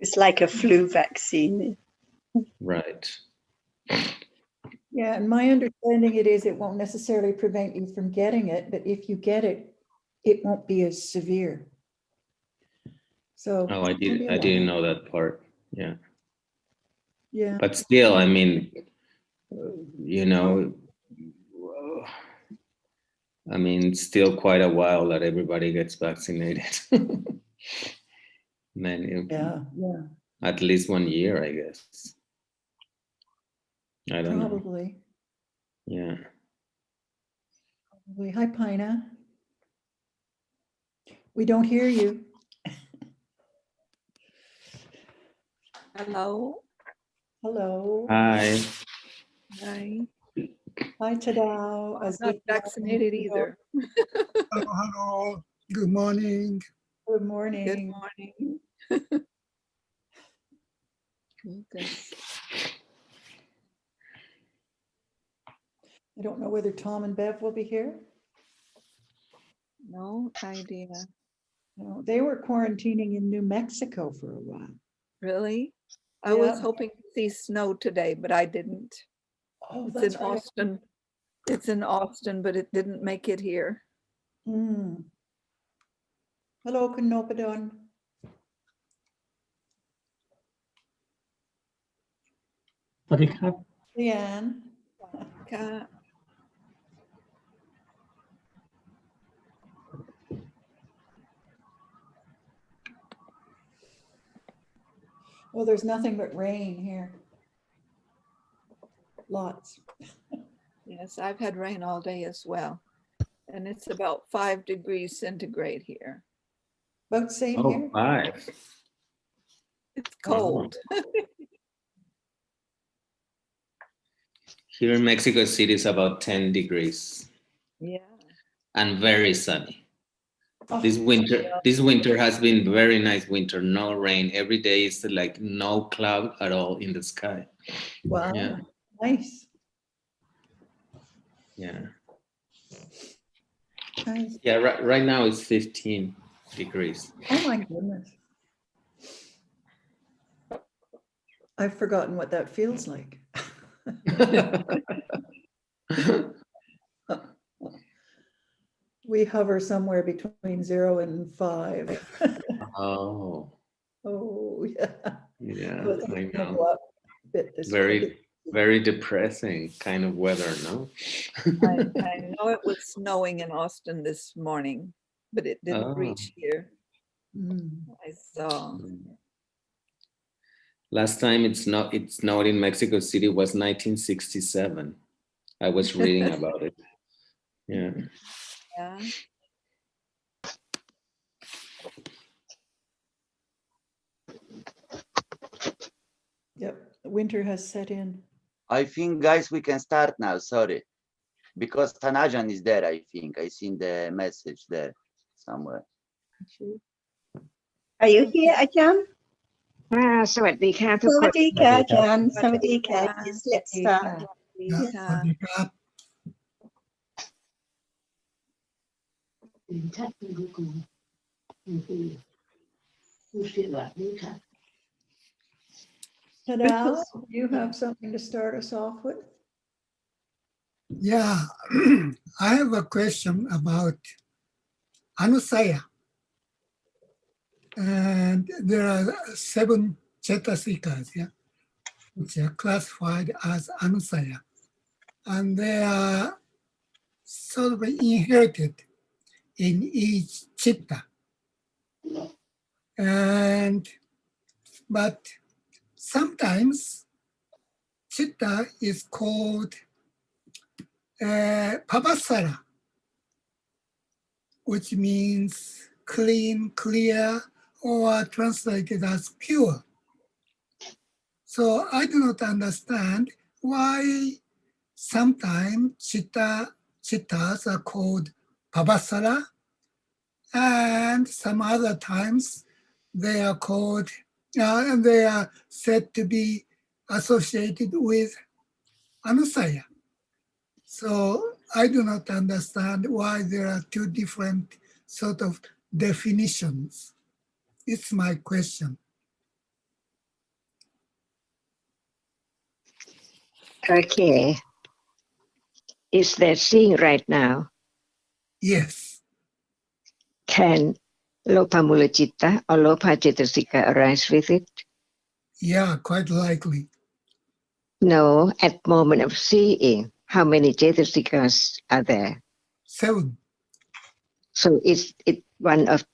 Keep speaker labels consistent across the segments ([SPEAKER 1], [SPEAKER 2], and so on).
[SPEAKER 1] It's like a flu vaccine.
[SPEAKER 2] Right.
[SPEAKER 3] Yeah, and my understanding it won't necessarily prevent you from getting it, but if you get it, it won't be as severe. So.
[SPEAKER 2] Oh, I didn't know that part. Yeah.
[SPEAKER 3] Yeah.
[SPEAKER 2] But still, I mean, you know, I mean, still quite a while that everybody gets vaccinated.
[SPEAKER 3] Yeah.
[SPEAKER 2] At least 1 year, I guess. I don't know.
[SPEAKER 3] Probably.
[SPEAKER 2] Yeah.
[SPEAKER 3] Probably. Hi, Pina. We don't hear you.
[SPEAKER 4] Hello.
[SPEAKER 3] Hello.
[SPEAKER 2] Hi.
[SPEAKER 4] Hi.
[SPEAKER 3] Hi, Tadao.
[SPEAKER 4] I'm not vaccinated either.
[SPEAKER 5] Hello. Good morning.
[SPEAKER 3] Good morning.
[SPEAKER 4] Good morning. Okay.
[SPEAKER 3] I don't know whether Tom and Bev will be here.
[SPEAKER 4] No idea.
[SPEAKER 3] No, they were quarantining in New Mexico for a while.
[SPEAKER 4] Really? I was
[SPEAKER 3] Yeah.
[SPEAKER 4] hoping to see snow today, but I didn't.
[SPEAKER 3] Oh,
[SPEAKER 4] It's
[SPEAKER 3] that's
[SPEAKER 4] in
[SPEAKER 3] right.
[SPEAKER 4] Austin. It's in Austin, but it didn't make it here.
[SPEAKER 3] Mm. Hello, Kanopadon. Leanne.
[SPEAKER 4] Ca-
[SPEAKER 3] Well, there's nothing but rain here. Lots.
[SPEAKER 4] Yes, I've had rain all day as well. And it's about 5 degrees centigrade here.
[SPEAKER 3] About the same
[SPEAKER 2] Oh,
[SPEAKER 3] here.
[SPEAKER 2] 5.
[SPEAKER 4] It's cold.
[SPEAKER 2] Here in Mexico City, it's about 10 degrees
[SPEAKER 4] Yeah.
[SPEAKER 2] and very sunny.
[SPEAKER 3] Oh,
[SPEAKER 2] This winter has been very nice winter. No rain. Every day is like no cloud at all in the sky.
[SPEAKER 3] wow.
[SPEAKER 2] Yeah.
[SPEAKER 3] Nice.
[SPEAKER 2] Yeah.
[SPEAKER 3] Nice.
[SPEAKER 2] Yeah. Right now it's 15 degrees.
[SPEAKER 3] Oh my goodness. I've forgotten what that feels like. We hover somewhere between 0 and 5.
[SPEAKER 2] Oh.
[SPEAKER 3] Oh, yeah.
[SPEAKER 2] Yeah,
[SPEAKER 3] But it's
[SPEAKER 2] I
[SPEAKER 3] gonna
[SPEAKER 2] know.
[SPEAKER 3] go up a bit this
[SPEAKER 2] Very depressing kind of weather, no?
[SPEAKER 4] I know it was snowing in Austin this morning, but it didn't
[SPEAKER 2] Oh.
[SPEAKER 4] reach here.
[SPEAKER 3] Mm.
[SPEAKER 4] I saw.
[SPEAKER 2] Last time it snowed in Mexico City was 1967. I was reading about it. Yeah.
[SPEAKER 4] Yeah.
[SPEAKER 3] Yep, winter has set in.
[SPEAKER 6] I think, guys, we can start now. Sorry, because Tanajan is there. I think I seen the message there somewhere.
[SPEAKER 1] Are you here, Ajahn?
[SPEAKER 7] สวัสดีค่ะทุก
[SPEAKER 1] ส
[SPEAKER 7] ค
[SPEAKER 1] วัส
[SPEAKER 7] น
[SPEAKER 1] ดีค่ะอาจารย์สวัสดีค่ะ
[SPEAKER 4] สวัสดีค่ะ
[SPEAKER 1] Yes, let's start.
[SPEAKER 5] Yeah, สวัสดีครับ
[SPEAKER 3] Tadao, you have something to start us off with?
[SPEAKER 5] Yeah, I have a question about Anusaya. And there are 7 Chetasikas, yeah, which are classified as Anusaya. And they are sort of inherited in each chitta. But sometimes chitta is called Pavasara, which means clean, clear, or translated as pure. So I do not understand why sometimes chittas are called Pavasara, and some other times they are called, and they are said to be associated with Anusaya. So I do not understand why there are 2 different sort of definitions. It's my question.
[SPEAKER 7] Okay. Is there seeing right now?
[SPEAKER 5] Yes.
[SPEAKER 7] Can Lopa Mula Citta or Lopa Cetasika arise with it?
[SPEAKER 5] Yeah, quite likely.
[SPEAKER 7] No, at moment of seeing, how many Cetasikas are there?
[SPEAKER 5] 7.
[SPEAKER 7] So is it one of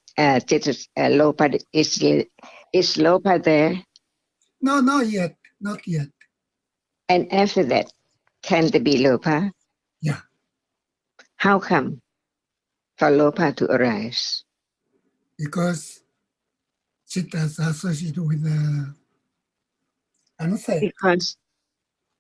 [SPEAKER 7] Lopa? Is Lopa there?
[SPEAKER 5] No, not yet. Not yet.
[SPEAKER 7] And after that, can there be Lopa?
[SPEAKER 5] Yeah.
[SPEAKER 7] How come for Lopa to arise?
[SPEAKER 5] Because chitta is associated with anusaya.
[SPEAKER 7] Because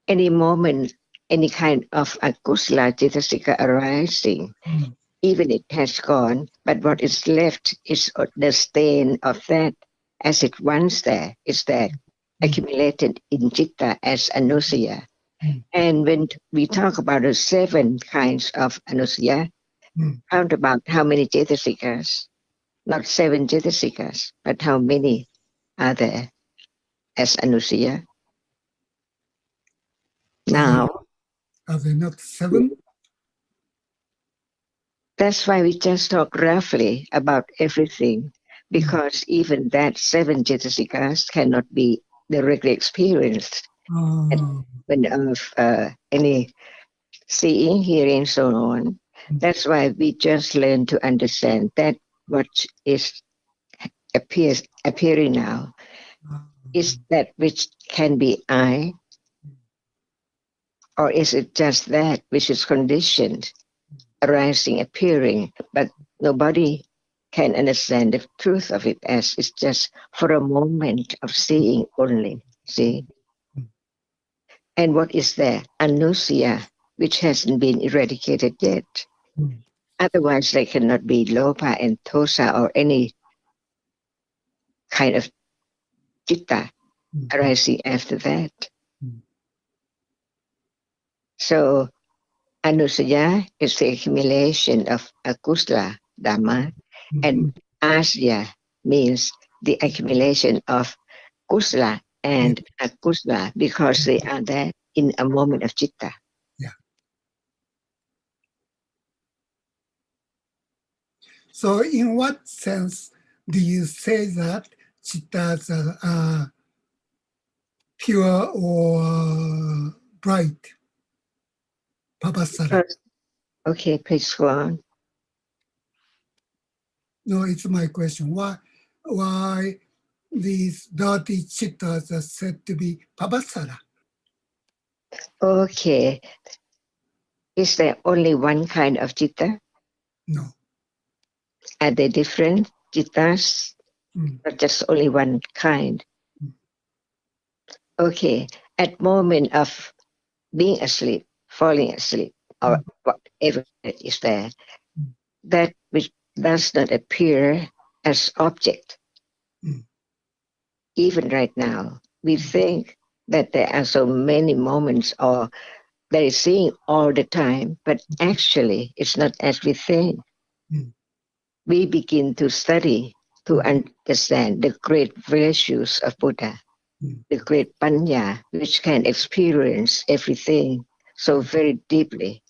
[SPEAKER 7] any moment, any kind of akusla cetasika arising,
[SPEAKER 5] Mm.
[SPEAKER 7] even it has gone, but what is left is the stain of that, as it once there, is there accumulated in citta as anusaya.
[SPEAKER 5] Mm.
[SPEAKER 7] And when we talk about the 7 kinds of anusaya,
[SPEAKER 5] Mm.
[SPEAKER 7] count about how many cetasikas, not 7 cetasikas, but how many are there as anusaya? Now,
[SPEAKER 5] Are they not 7?
[SPEAKER 7] that's why we just talk roughly about everything, because even that 7 cetasikas cannot be directly experienced when of any seeing, hearing, so on. That's why we just learn to understand that what is appearing now is that which can be I, or is it just that which is conditioned, arising, appearing, but nobody can understand the truth of it as it's just for a moment of seeing only. See? And what is there? Anusia, which hasn't been eradicated yet.
[SPEAKER 5] Mm.
[SPEAKER 7] Otherwise, there cannot be lopa and tosa or any kind of citta arising after that.
[SPEAKER 5] Mm.
[SPEAKER 7] So, anusaya is the accumulation of akusla dhamma, and asya means the accumulation of kusla and akusla because they are there in a moment of citta.
[SPEAKER 5] Yeah. So in what sense do you say that chittas are pure or bright? Papasara.
[SPEAKER 7] Okay, please go on.
[SPEAKER 5] No, it's my question. Why these dirty chittas are said to be papasara?
[SPEAKER 7] Okay. Is there only one kind of citta?
[SPEAKER 5] No.
[SPEAKER 7] Are they different cittas?
[SPEAKER 5] Mm.
[SPEAKER 7] Or just only one kind?
[SPEAKER 5] Mm.
[SPEAKER 7] Okay. At moment of being asleep, falling asleep, or whatever is there, that which does not appear as object.
[SPEAKER 5] Mm.
[SPEAKER 7] Even right now, we think that there are so many moments or there is seeing all the time, but actually it's not as we think.
[SPEAKER 5] Mm.
[SPEAKER 7] We begin to study to understand the great virtues of Buddha, the great panya, which can experience everything so very deeply.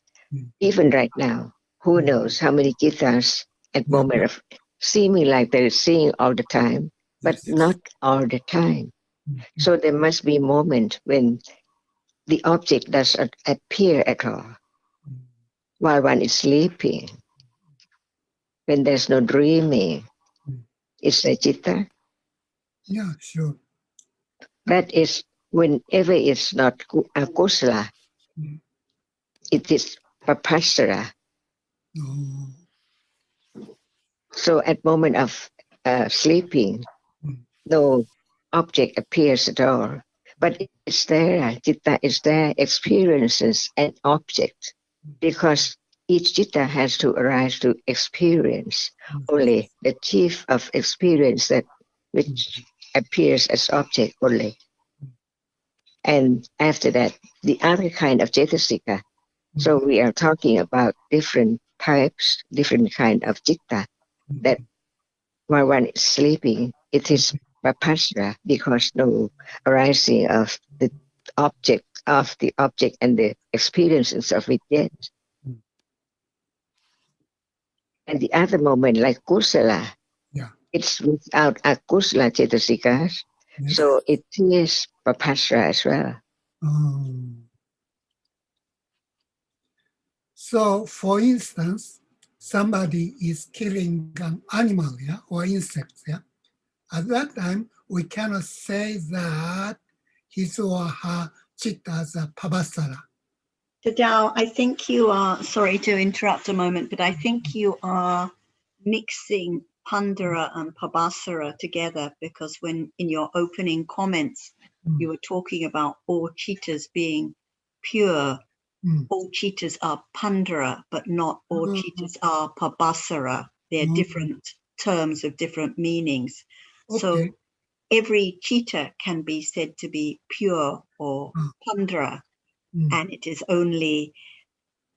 [SPEAKER 7] Even right now, who knows how many guitars at moment of seeming like they're seeing all the time, but not all the time. So there must be a moment when the object does not appear at all while one is sleeping, when there's no dreaming. Is there citta?
[SPEAKER 5] Yeah, sure.
[SPEAKER 7] That is whenever it's not akusala, it is papasara.
[SPEAKER 5] No.
[SPEAKER 7] So at moment of sleeping, no object appears at all. But it's there, citta is there, experiences an object, because each citta has to arise to experience. Only the chief of experience that which appears as object only. And after that, the other kind of cetasika. So we are talking about different types, different kind of citta that while one is sleeping, it is vipassana because no arising of the object of the object and the experiences of it yet.
[SPEAKER 5] Mm.
[SPEAKER 7] And the other moment, like kusala,
[SPEAKER 5] Yeah.
[SPEAKER 7] it's without akusala cetasikas,
[SPEAKER 5] Yes.
[SPEAKER 7] so it is papasra as well.
[SPEAKER 5] So, for instance, somebody is killing an animal, yeah, or insects, yeah. At that time, we cannot say that his or her chitta is a pabasara.
[SPEAKER 1] Tadao, I think you are, sorry to interrupt a moment, but I think you are mixing Pandara and Pabasara together, because when in your opening comments, you were talking about all chittas being pure. All chittas are Pandara, but not all chittas are Pabasara. They're different terms of different meanings. So
[SPEAKER 5] Okay.
[SPEAKER 1] every chitta can be said to be pure or Pandara, and it is only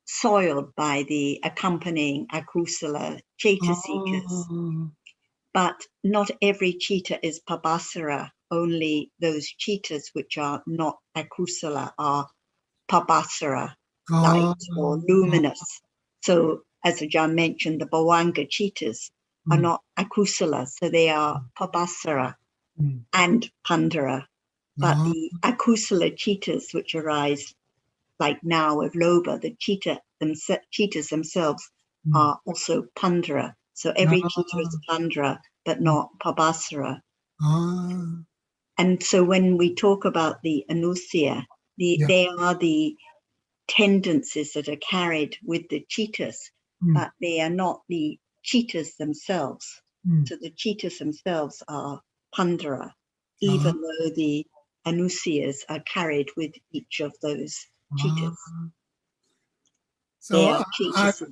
[SPEAKER 1] soiled by the accompanying akusala cetasikas. But not every chitta is pabasara. Only those chittas which are not akusala are pabasara, light or luminous. So as Ajahn mentioned, the bhavanga chittas are not akusala, so they are pabasara and pandara. But the akusala chittas which arise, like now with Loba, the chittas themselves are also pandara. So every chitta is pandara, but not pabasara. And so when we talk about the anusya, they are the tendencies that are carried with the chittas, but they are not the chittas themselves. So the chittas themselves are pandara, even though the anusyas are carried with each of those chittas. They
[SPEAKER 5] So
[SPEAKER 1] are chittas.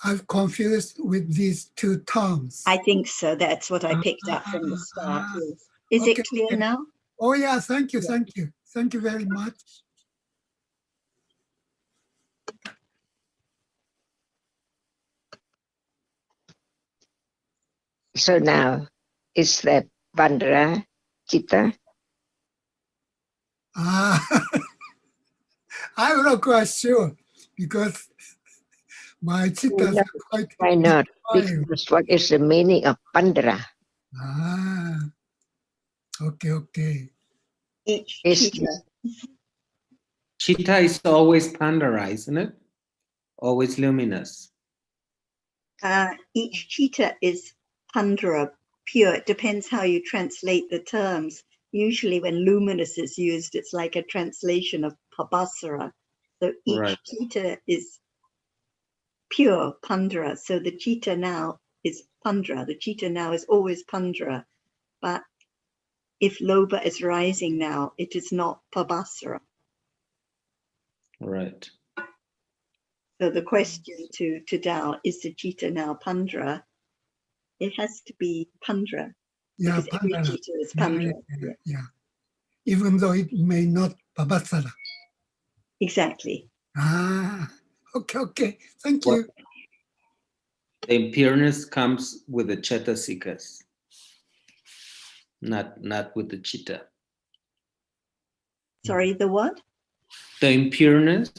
[SPEAKER 5] I'm confused with these two terms.
[SPEAKER 1] I think so. That's what I picked up from the start. Yes. Is
[SPEAKER 5] Okay,
[SPEAKER 1] it clear
[SPEAKER 5] okay.
[SPEAKER 1] now?
[SPEAKER 5] Oh yeah, thank you, thank you. Thank you very much.
[SPEAKER 7] So now, is that Pandara chitta?
[SPEAKER 5] I'm not quite sure because my chittas are quite
[SPEAKER 7] Why not?
[SPEAKER 5] fire.
[SPEAKER 7] Because what is the meaning of Pandara?
[SPEAKER 5] Okay, okay.
[SPEAKER 1] Each
[SPEAKER 7] Is
[SPEAKER 1] chitta.
[SPEAKER 2] Chitta is always Pandara, isn't it? Always luminous.
[SPEAKER 1] Each chitta is pandara, pure. It depends how you translate the terms. Usually when luminous is used, it's like a translation of pabasara. So each
[SPEAKER 2] Right.
[SPEAKER 1] chitta is pure pandara. So the chitta now is pandara. The chitta now is always pandara. But if loba is rising now, it is not pabasara.
[SPEAKER 2] Right.
[SPEAKER 1] So the question to Tao, is the chitta now pandara? It has to be pandara.
[SPEAKER 5] Yeah,
[SPEAKER 1] Because every
[SPEAKER 5] Pandara.
[SPEAKER 1] chitta is pandara.
[SPEAKER 5] Yeah. Even though it may not Pabasara.
[SPEAKER 1] Exactly.
[SPEAKER 5] Okay, okay. Thank
[SPEAKER 2] Well,
[SPEAKER 5] you.
[SPEAKER 2] the impureness comes with the cetasikas, not with the chitta.
[SPEAKER 1] Sorry, the what?
[SPEAKER 2] The impureness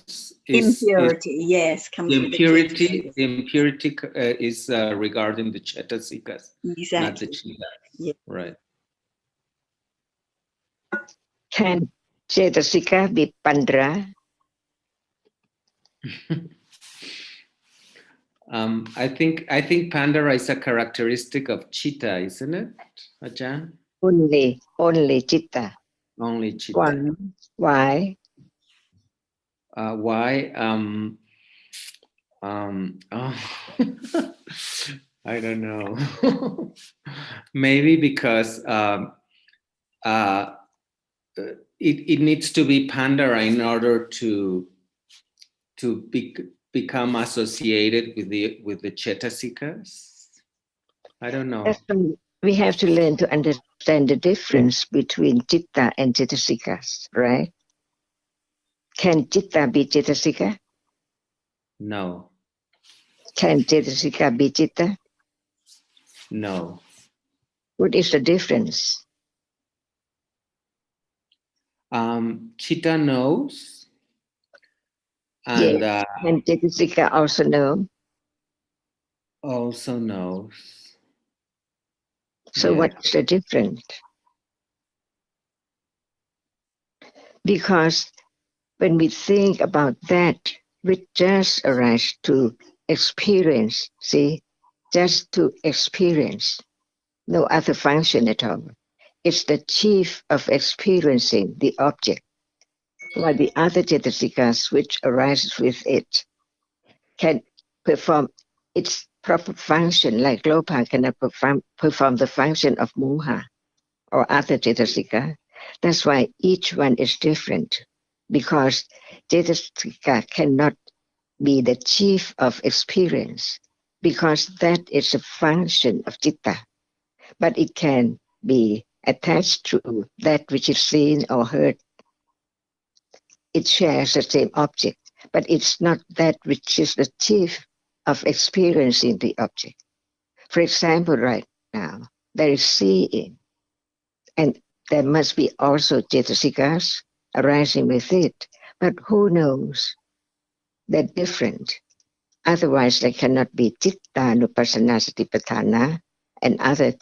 [SPEAKER 2] is
[SPEAKER 1] Impurity, yes, comes
[SPEAKER 2] the
[SPEAKER 1] with
[SPEAKER 2] impurity.
[SPEAKER 1] the
[SPEAKER 2] The impurity is regarding the cetasikas,
[SPEAKER 1] exactly.
[SPEAKER 2] not the chitta.
[SPEAKER 1] Yeah.
[SPEAKER 2] Right.
[SPEAKER 7] can Cetasika be Pandara?
[SPEAKER 2] I think Pandara is a characteristic of chitta, isn't it, Ajahn?
[SPEAKER 7] Only chitta.
[SPEAKER 2] Only chitta.
[SPEAKER 7] Why?
[SPEAKER 2] Why? Oh, I don't know. Maybe because it needs to be Pandara in order to become associated with the Cetasikas. I don't know.
[SPEAKER 7] We have to learn to understand the difference between chitta and cetasikas, right? Can chitta be cetasika?
[SPEAKER 2] No.
[SPEAKER 7] Can cetasika be chitta?
[SPEAKER 2] No.
[SPEAKER 7] What is the difference?
[SPEAKER 2] Chitta knows, and
[SPEAKER 7] And Jessica also know.
[SPEAKER 2] also knows.
[SPEAKER 7] So
[SPEAKER 2] Yeah.
[SPEAKER 7] what's the difference? Because when we think about that, we just arise to experience, see, just to experience, no other function at all. It's the chief of experiencing the object, while the other Cetasikas which arises with it can perform its proper function, like Lopa cannot perform the function of Moha or other Cetasika. That's why each one is different, because Cetasika cannot be the chief of experience, because that is a function of Citta, but it can be attached to that which is seen or heard. It shares the same object, but it's not that which is the chief of experiencing the object. For example, right now, there is seeing, and there must be also Cetasikas arising with it, but who knows? They're different. Otherwise, there cannot be Citta Nupassana Satipatthana and other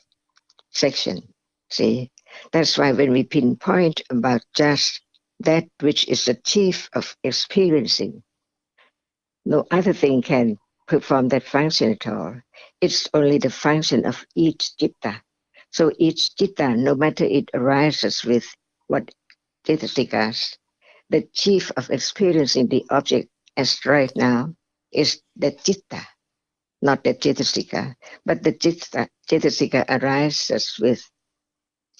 [SPEAKER 7] section. See, that's why when we pinpoint about just that which is the chief of experiencing, no other thing can perform that function at all. It's only the function of each citta. So each citta, no matter it arises with what Cetasikas, the chief of experiencing the object as right now is the citta, not the Cetasika, but the Cetasika arises with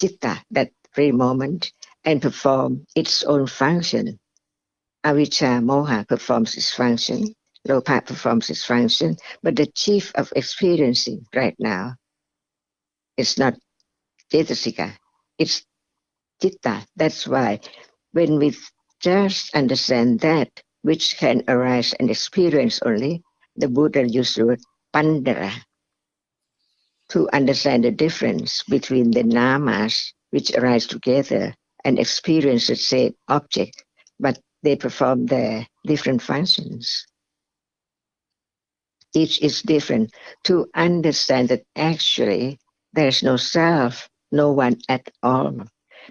[SPEAKER 7] Citta that very moment and perform its own function. Avijja Moha performs its function, Lopa performs its function, but the chief of experiencing right now is not Cetasika, it's Citta. That's why when we just understand that which can arise and experience only, the Buddha used the word Pandara to understand the difference between the namas which arise together and experience the same object, but they perform their different functions. Each is different. To understand that actually there's no self, no one at all.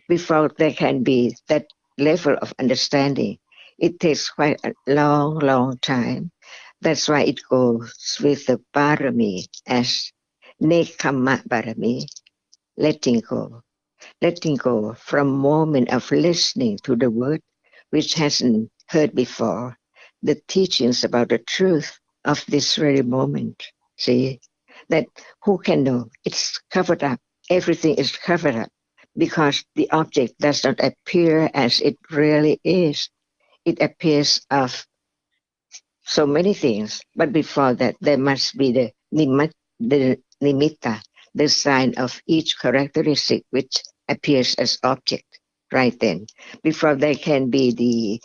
[SPEAKER 7] Before there can be that level of understanding, it takes quite a long, long time. That's why it goes with the parami as Nekama parami, letting go from moment of listening to the word which hasn't heard before, the teachings about the truth of this very moment. See, that who can know? It's covered up. Everything is covered up because the object does not appear as it really is. It appears of so many things, but before that, there must be the nimitta, the sign of each characteristic which appears as object right then. Before there can be the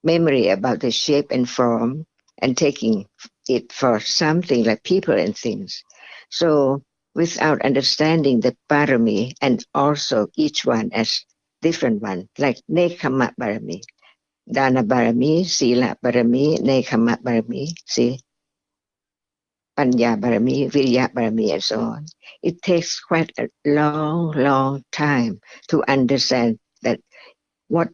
[SPEAKER 7] memory about the shape and form and taking it for something like people and things. So without understanding the parami and also each one as different one, like nekama parami, Dana Barami, Sila Barami, Nekama Barami, see, Panya Barami, Virya Barami, and so on. It takes quite a long, long time to understand that what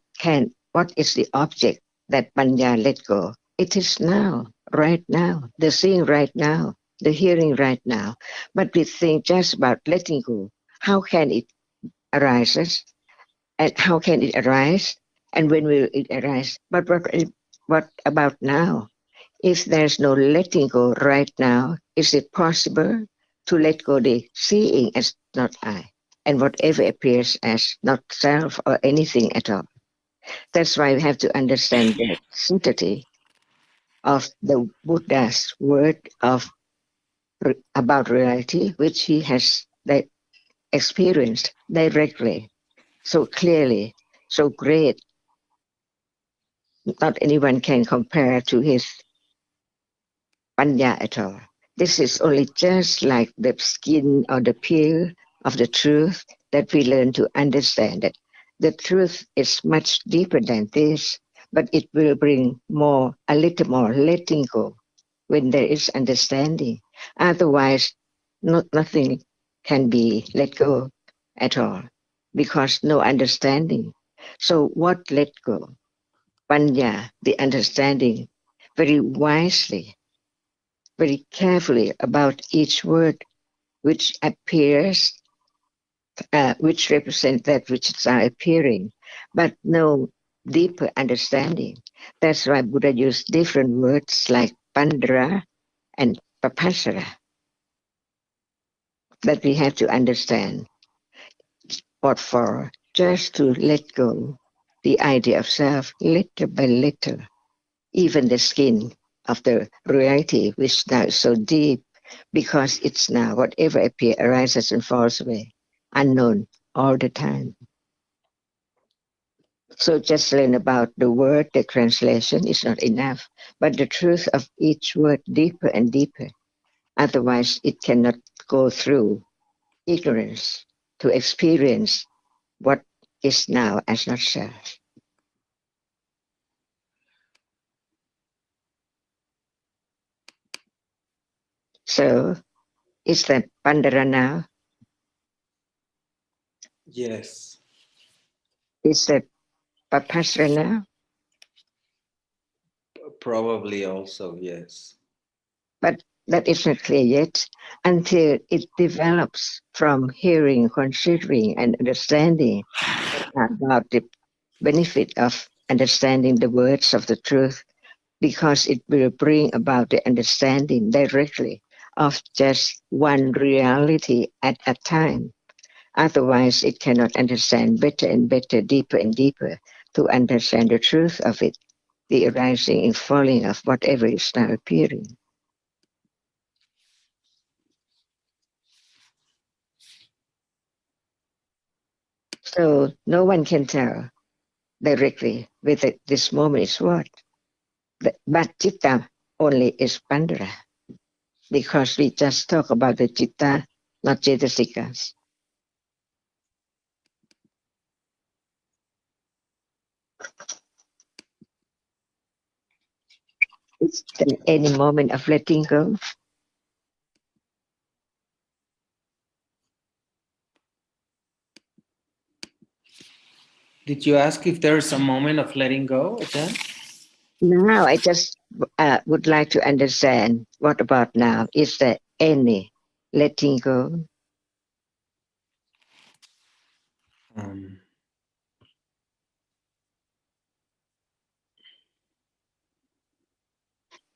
[SPEAKER 7] is the object that Panya let go. It is now, right now, the seeing right now, the hearing right now. But we think just about letting go. How can it arise? And how can it arise? And when will it arise? But what about now? If there's no letting go right now, is it possible to let go the seeing as not I, and whatever appears as not self or anything at all? That's why we have to understand the sanctity of the Buddha's word of about reality, which he has experienced directly, so clearly, so great. Not anyone can compare to his panya at all. This is only just like the skin or the peel of the truth that we learn to understand it. the truth is much deeper than this, but it will bring more, a little more letting go when there is understanding. Otherwise, nothing can be let go at all because no understanding. So what let go? Panya, the understanding, very wisely, very carefully about each word which appears, which represent that which is appearing, but no deeper understanding. That's why Buddha used different words like pandra and papasara that we have to understand. What for? Just to let go the idea of self little by little, even the skin of the reality which now is so deep because it's now whatever appears arises and falls away, unknown all the time. So just learn about the word, the translation is not enough, but the truth of each word deeper and deeper. Otherwise, it cannot go through ignorance to experience what is now as not self. So, is that Pandara now?
[SPEAKER 2] Yes.
[SPEAKER 7] Is that Papasra now?
[SPEAKER 2] Probably also, yes.
[SPEAKER 7] But that is not clear yet until it develops from hearing, considering, and understanding about the benefit of understanding the words of the truth, because it will bring about the understanding directly of just one reality at a time. Otherwise, it cannot understand better and better, deeper and deeper to understand the truth of it, the arising and falling of whatever is now appearing. So no one can tell directly whether this moment is what. But Chitta only is Pandara, because we just talk about the Chitta, not Cetasikas. Is there any moment of letting go?
[SPEAKER 2] Did you ask if there's a moment of letting go again?
[SPEAKER 7] Now I just would like to understand, what about now? Is there any letting go?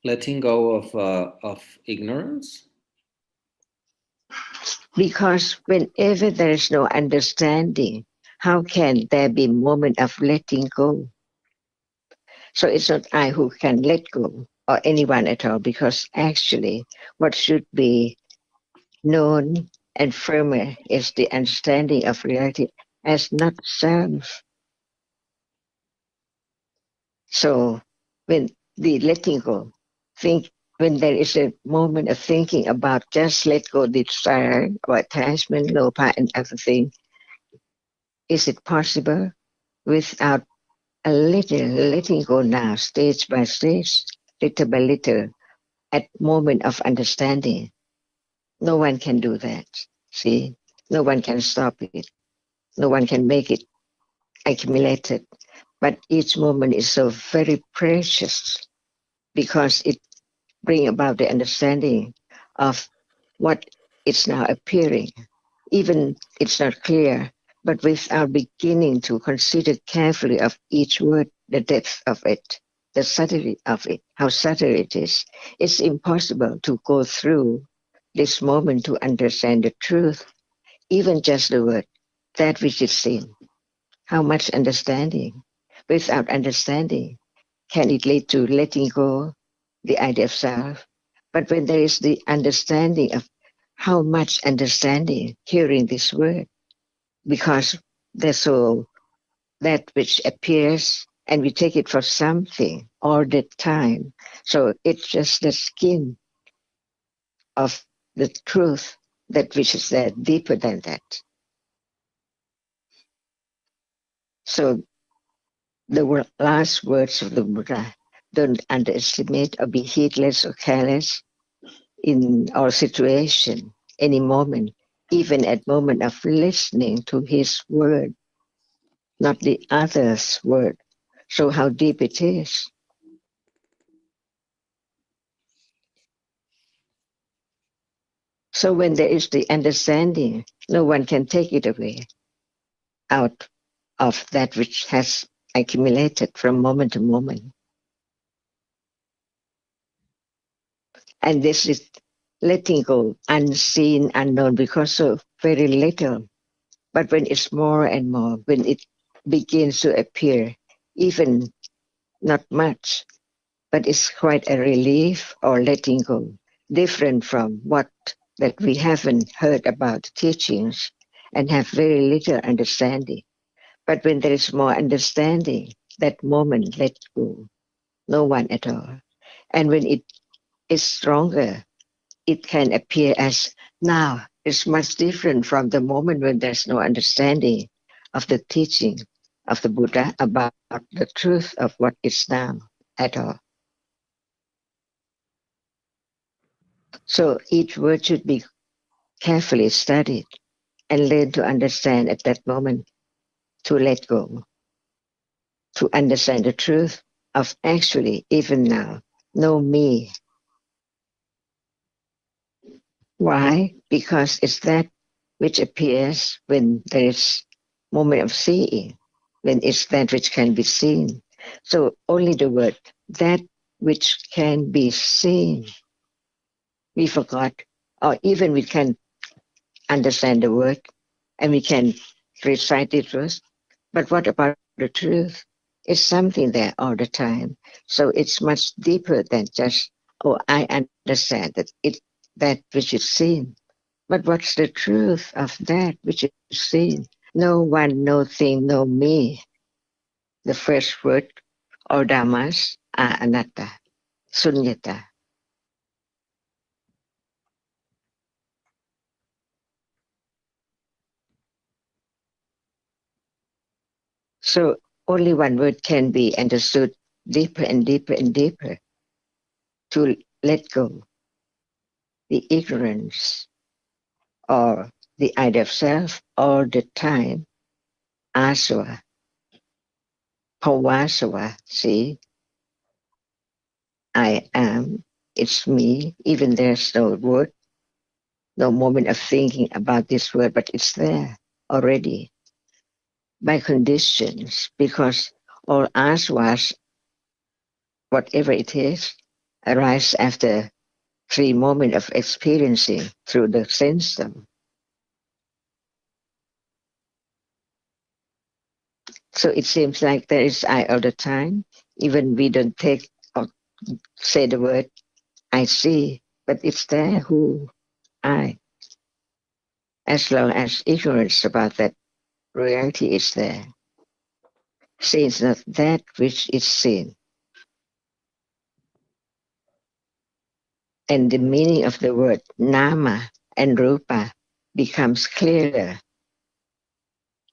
[SPEAKER 2] Letting go of ignorance?
[SPEAKER 7] Because whenever there is no understanding, how can there be moment of letting go? So it's not I who can let go or anyone at all, because actually what should be known and firmer is the understanding of reality as not self. So when the letting go, think when there is a moment of thinking about just let go the desire or attachment, lopa and everything, is it possible without a little letting go now, stage by stage, little by little, at moment of understanding? No one can do that. See, no one can stop it. No one can make it accumulated. But each moment is so very precious because it brings about the understanding of what is now appearing. Even it's not clear, but without beginning to consider carefully of each word, the depth of it, the subtlety of it, how subtle it is, it's impossible to go through this moment to understand the truth, even just the word, that which is seen. How much understanding? Without understanding, can it lead to letting go the idea of self? But when there is the understanding of how much understanding hearing this word, because there's so that which appears and we take it for something all the time. So it's just the skin of the truth that which is there deeper than that. So the last words of the Buddha, don't underestimate or be heedless or careless in our situation, any moment, even at moment of listening to his word, not the other's word. So how deep it is. So when there is the understanding, no one can take it away out of that which has accumulated from moment to moment. And this is letting go, unseen, unknown, because so very little. But when it's more and more, when it begins to appear, even not much, but it's quite a relief or letting go, different from what that we haven't heard about teachings and have very little understanding. But when there is more understanding, that moment let go, no one at all. And when it is stronger, it can appear as now. It's much different from the moment when there's no understanding of the teaching of the Buddha about the truth of what is now at all. So each word should be carefully studied and learn to understand at that moment, to let go, to understand the truth of actually, even now, no me. Why? Because it's that which appears when there is moment of seeing, when it's that which can be seen. So only the word, that which can be seen, we forgot, or even we can understand the word and we can recite it first. But what about the truth? It's something there all the time. So it's much deeper than just, oh, I understand that which is seen. But what's the truth of that which is seen? No one, no thing, no me. The first word or dhammas are anatta, sunyata. So only one word can be understood deeper and deeper and deeper, to let go the ignorance or the idea of self all the time, asava, bhavasava, see, I am, it's me, even there's no word, no moment of thinking about this word, but it's there already by conditions, because all asavas, whatever it is, arise after 3 moments of experiencing through the system. So it seems like there is I all the time, even we don't take or say the word I see, but it's there who I, as long as ignorance about that reality is there. See, it's not that which is seen. And the meaning of the word nama and rupa becomes clearer.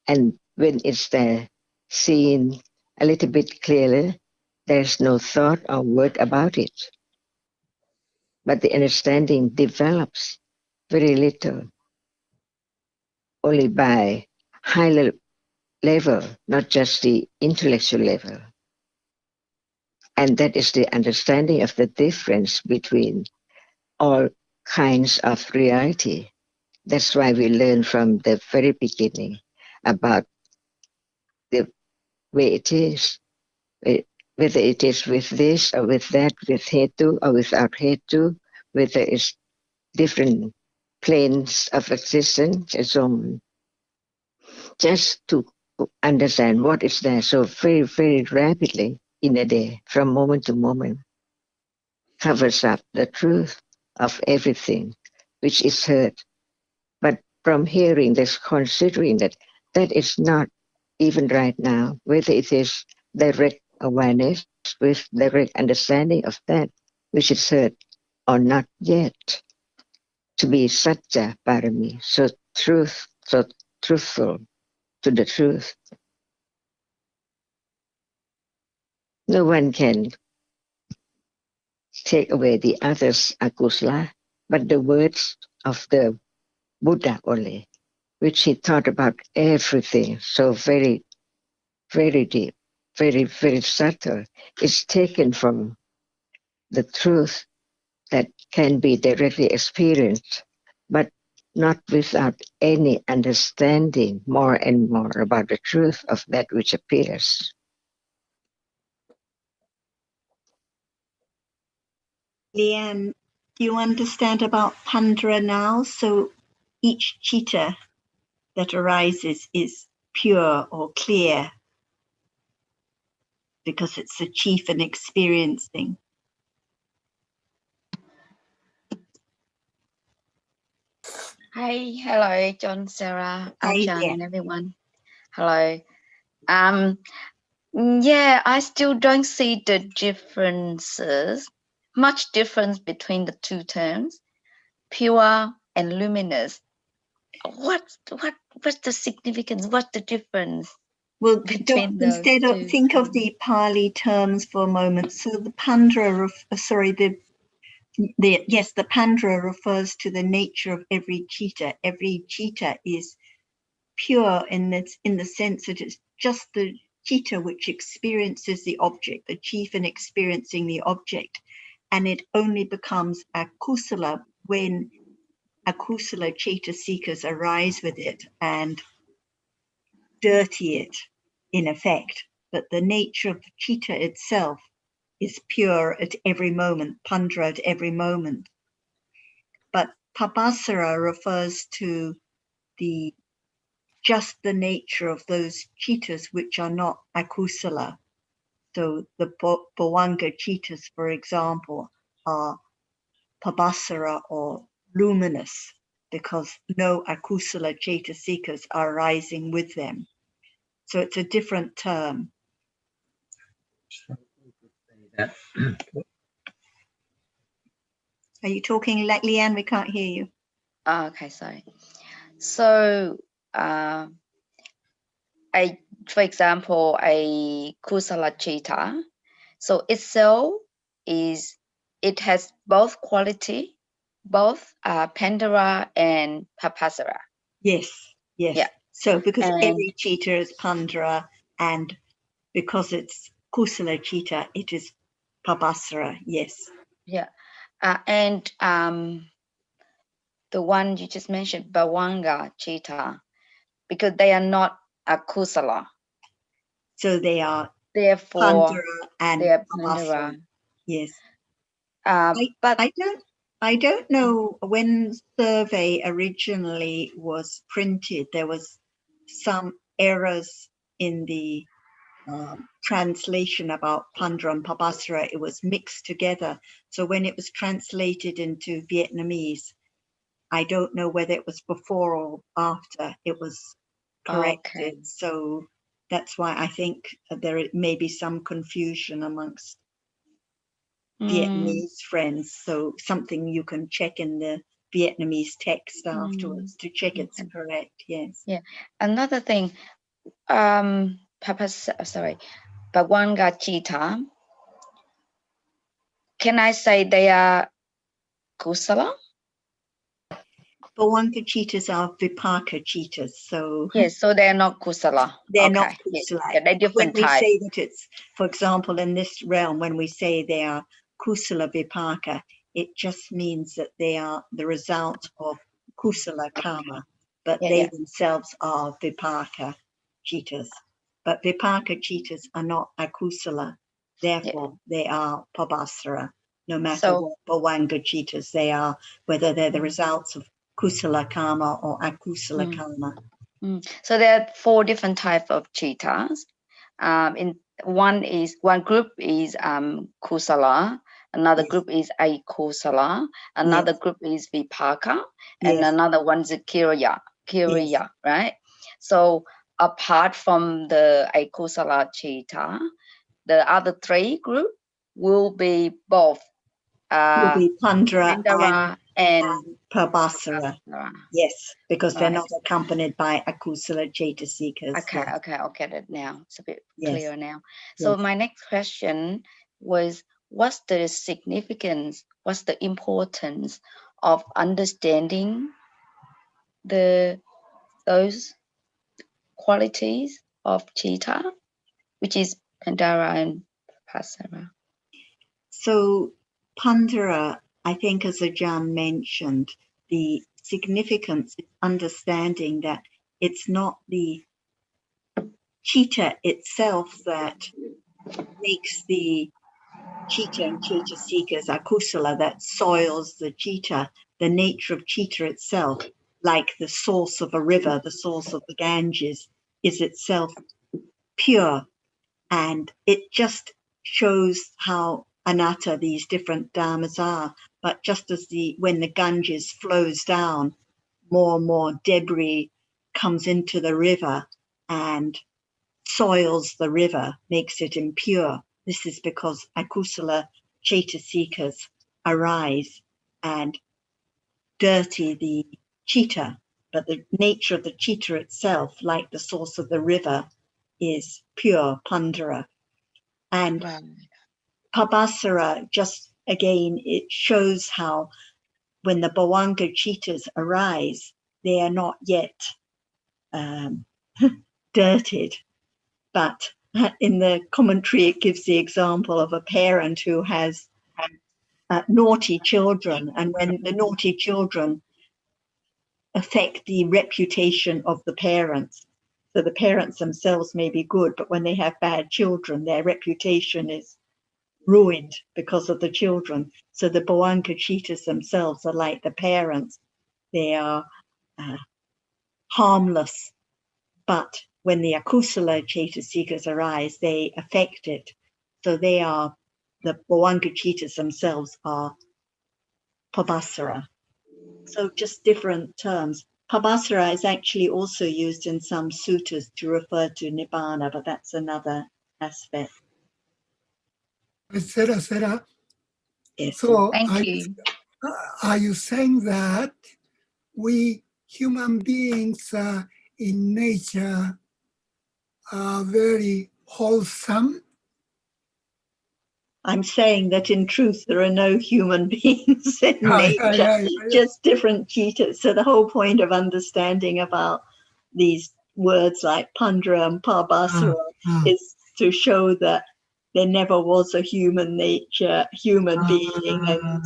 [SPEAKER 7] And when it's there, seen a little bit clearer, there's no thought or word about it. But the understanding develops very little, only by higher level, not just the intellectual level. And that is the understanding of the difference between all kinds of reality. That's why we learn from the very beginning about the way it is, whether it is with this or with that, with hetu or without hetu, whether it's different planes of existence and so on. Just to understand what is there so very, very rapidly in a day, from moment to moment, covers up the truth of everything which is heard. But from hearing this, considering that that is not even right now, whether it is direct awareness with direct understanding of that which is heard or not yet, to be satya parami, so truthful to the truth. No one can take away the others akusala, but the words of the Buddha only, which he thought about everything. So very, very deep, very, very subtle. It's taken from the truth that can be directly experienced, but not without any understanding more and more about the truth of that which appears.
[SPEAKER 1] Leanne, do you understand about Pandra now? So each chitta that arises is pure or clear because it's the chief in experiencing.
[SPEAKER 8] Hi, hello, John, Sarah,
[SPEAKER 1] Hi
[SPEAKER 8] Ajahn,
[SPEAKER 1] there.
[SPEAKER 8] and everyone. Hello. Yeah, I still don't see the differences, much difference between the two terms, pure and luminous. What's the significance? What's the difference
[SPEAKER 1] Well,
[SPEAKER 8] between those
[SPEAKER 1] instead of
[SPEAKER 8] two?
[SPEAKER 1] think of the Pali terms for a moment. So the Pandra, the Pandra refers to the nature of every chitta. Every chitta is pure in the sense that it's just the chitta which experiences the object, the chief in experiencing the object, and it only becomes akusala when akusala ceitasikas arise with it and dirty it in effect. But the nature of the chitta itself is pure at every moment, pandra at every moment. But papasara refers to just the nature of those chittas which are not akusala. So the bhavanga chittas, for example, are pabasara or luminous because no akusala cetasikas are rising with them. So it's a different term. Are you talking like Leanne? We can't hear you.
[SPEAKER 8] Oh, okay, sorry. So, for example, a kusala chitta, so itself it has both quality, both Pandara and Papasara.
[SPEAKER 1] Yes, yes.
[SPEAKER 8] Yeah.
[SPEAKER 1] So because
[SPEAKER 8] And
[SPEAKER 1] every chitta is pandara, and because it's kusala chitta, it is pabasara. Yes.
[SPEAKER 8] yeah, and the one you just mentioned, Bhavanga chitta, because they are not a kusala.
[SPEAKER 1] So they are
[SPEAKER 8] Therefore,
[SPEAKER 1] pandara and
[SPEAKER 8] they are
[SPEAKER 1] pabasara.
[SPEAKER 8] Pandara.
[SPEAKER 1] Yes.
[SPEAKER 8] But
[SPEAKER 1] I don't know, when survey originally was printed, there was some errors in the translation about Pandra and Pabasara. It was mixed together. So when it was translated into Vietnamese, I don't know whether it was before or after it was corrected.
[SPEAKER 8] okay.
[SPEAKER 1] So that's why I think there may be some confusion amongst Vietnamese friends. So something you can check in the Vietnamese text afterwards to check it's
[SPEAKER 8] Okay.
[SPEAKER 1] correct. Yes.
[SPEAKER 8] Yeah. Another thing, Bhavanga chitta. Can I say they are kusala?
[SPEAKER 1] Bhavanga chittas are vipaka chittas. So
[SPEAKER 8] Yes, so they are not kusala.
[SPEAKER 1] they're
[SPEAKER 8] Okay.
[SPEAKER 1] not
[SPEAKER 8] Yes.
[SPEAKER 1] kusala.
[SPEAKER 8] Yeah, they're
[SPEAKER 1] But when
[SPEAKER 8] different
[SPEAKER 1] we
[SPEAKER 8] type.
[SPEAKER 1] say that it's, for example, in this realm, when we say they are kusala vipaka, it just means that they are the result of kusala karma, but they themselves are vipaka chittas. But vipaka chittas are not akusala, therefore they are pabasara. No matter what bhavanga chittas they are, whether they're the results of kusala karma or akusala karma.
[SPEAKER 8] So there are 4 different types of chittas. In one group is kusala, another group is akusala, another group is vipaka, and another one is kiriya, right? So apart from the akusala chitta, the other 3 groups will be both
[SPEAKER 1] Will be Pandra
[SPEAKER 8] Pandara and
[SPEAKER 1] Pabhasara.
[SPEAKER 8] Pabhasara.
[SPEAKER 1] Yes, because they're
[SPEAKER 8] Right.
[SPEAKER 1] not accompanied by akusala Chaitasikas.
[SPEAKER 8] Okay,
[SPEAKER 1] Yes.
[SPEAKER 8] okay, I'll get it now. It's a bit
[SPEAKER 1] Yes.
[SPEAKER 8] clearer now. So
[SPEAKER 1] Yes.
[SPEAKER 8] my next question was, what's the significance, what's the importance of understanding those qualities of Chitta, which is Pandara and Pabhasara?
[SPEAKER 1] So Pandara, I think as Ajahn mentioned, the significance is understanding that it's not the Chitta itself that makes the Chitta and Chaitasikas akusala, that soils the Chitta. The nature of Chitta itself, like the source of a river, the source of the Ganges, is itself pure. And it just shows how anatta these different dhammas are. But just as when the Ganges flows down, more and more debris comes into the river and soils the river, makes it impure. This is because akusala chaitasikas arise and dirty the chitta. But the nature of the chitta itself, like the source of the river, is pure pandara. And
[SPEAKER 8] Right.
[SPEAKER 1] Pabhasara, just again, it shows how when the Bhavanga Chittas arise, they are not yet dirtied. But in the commentary, it gives the example of a parent who has naughty children. And when the naughty children affect the reputation of the parents, so the parents themselves may be good, but when they have bad children, their reputation is ruined because of the children. So the Bhavanga Chittas themselves are like the parents. They are harmless, but when the akusala chaitasikas arise, they affect it. So they are, the Bhavanga Chittas themselves are Pabhasara. So just different terms. Pabhasara is actually also used in some suttas to refer to Nibbana, but that's another aspect.
[SPEAKER 5] Sarah.
[SPEAKER 1] Yes.
[SPEAKER 5] So
[SPEAKER 8] Thank you.
[SPEAKER 5] are you saying that we human beings in nature are very wholesome?
[SPEAKER 1] I'm saying that in truth, there are no human beings in nature, just different Chittas. So the whole point of understanding about these words like Pandara and Pabhasara is to show that there never was a human being, and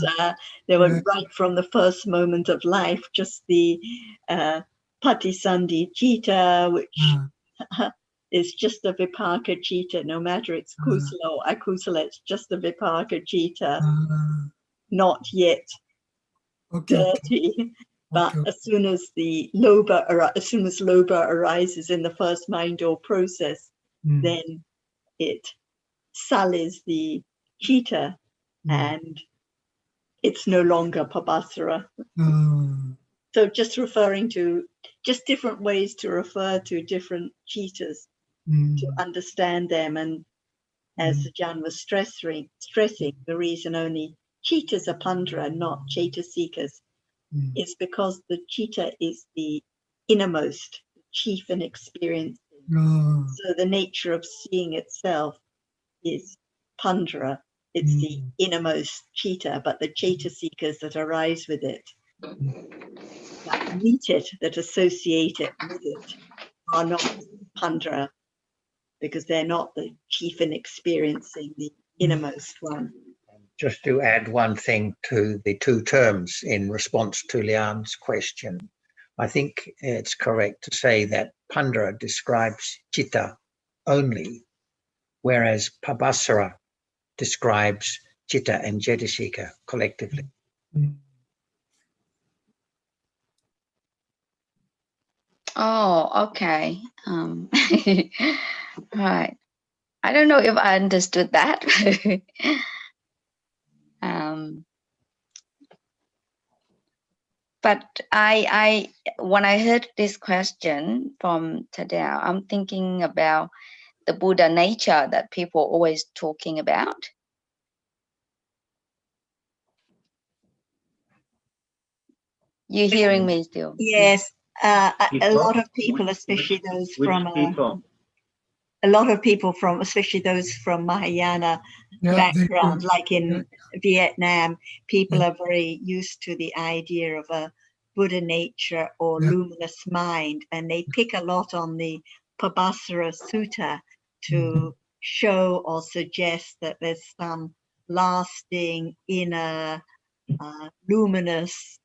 [SPEAKER 1] they were right from the first moment of life, just the Patisandhi Chitta, which is just a Vipaka Chitta, no matter it's Kusala or Akusala, it's just a Vipaka Chitta, not yet dirty. But as soon as Lobha arises in the first mind or process, then it sullies the Chitta and it's no longer Pabhasara. So just referring to, just different ways to refer to different Chittas, to understand them. And as Jan was stressing, the reason only Chittas are Pandara, not Chaitasikas, is because the Chitta is the innermost, chief in experience. So the nature of seeing itself is Pandara. It's the innermost Chitta, but the Chaitasikas that arise with it, that meet it, that associate it with it, are not Pandara, because they're not the chief in experiencing the innermost one.
[SPEAKER 9] Just to add one thing to the two terms in response to Lian's question, I think it's correct to say that Pandara describes Chitta only, whereas Pabhasara describes Chitta and Jaitasika collectively.
[SPEAKER 8] Oh, okay. Right. I don't know if I understood that. But when I heard this question from Tadao, I'm thinking about the Buddha nature that people are always talking about. 。
[SPEAKER 1] Yes.
[SPEAKER 8] 'Cause You hearing me still?
[SPEAKER 1] Yes, a
[SPEAKER 10] People?
[SPEAKER 1] lot of people, especially those
[SPEAKER 10] Which
[SPEAKER 1] from
[SPEAKER 10] people?
[SPEAKER 1] a lot of people from, especially those from Mahayana
[SPEAKER 5] Yeah, they
[SPEAKER 1] background,
[SPEAKER 5] do.
[SPEAKER 1] like in Vietnam, people
[SPEAKER 5] Yeah.
[SPEAKER 1] are very used to the idea of a Buddha nature or
[SPEAKER 5] Yeah.
[SPEAKER 1] luminous mind, and they pick a lot on the Pabhasara Sutta to show or suggest that there's some lasting inner luminous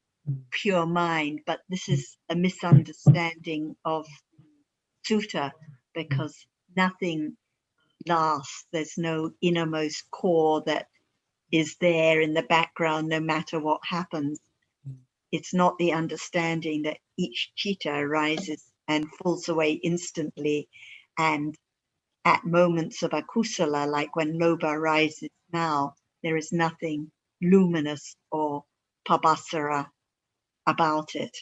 [SPEAKER 1] pure mind, but this is a misunderstanding of sutta, because nothing lasts. There's no innermost core that is there in the background no matter what happens. It's not the understanding that each citta arises and falls away instantly, and at moments of akusala, like when lobha arises now, there is nothing luminous or pabhasara about it.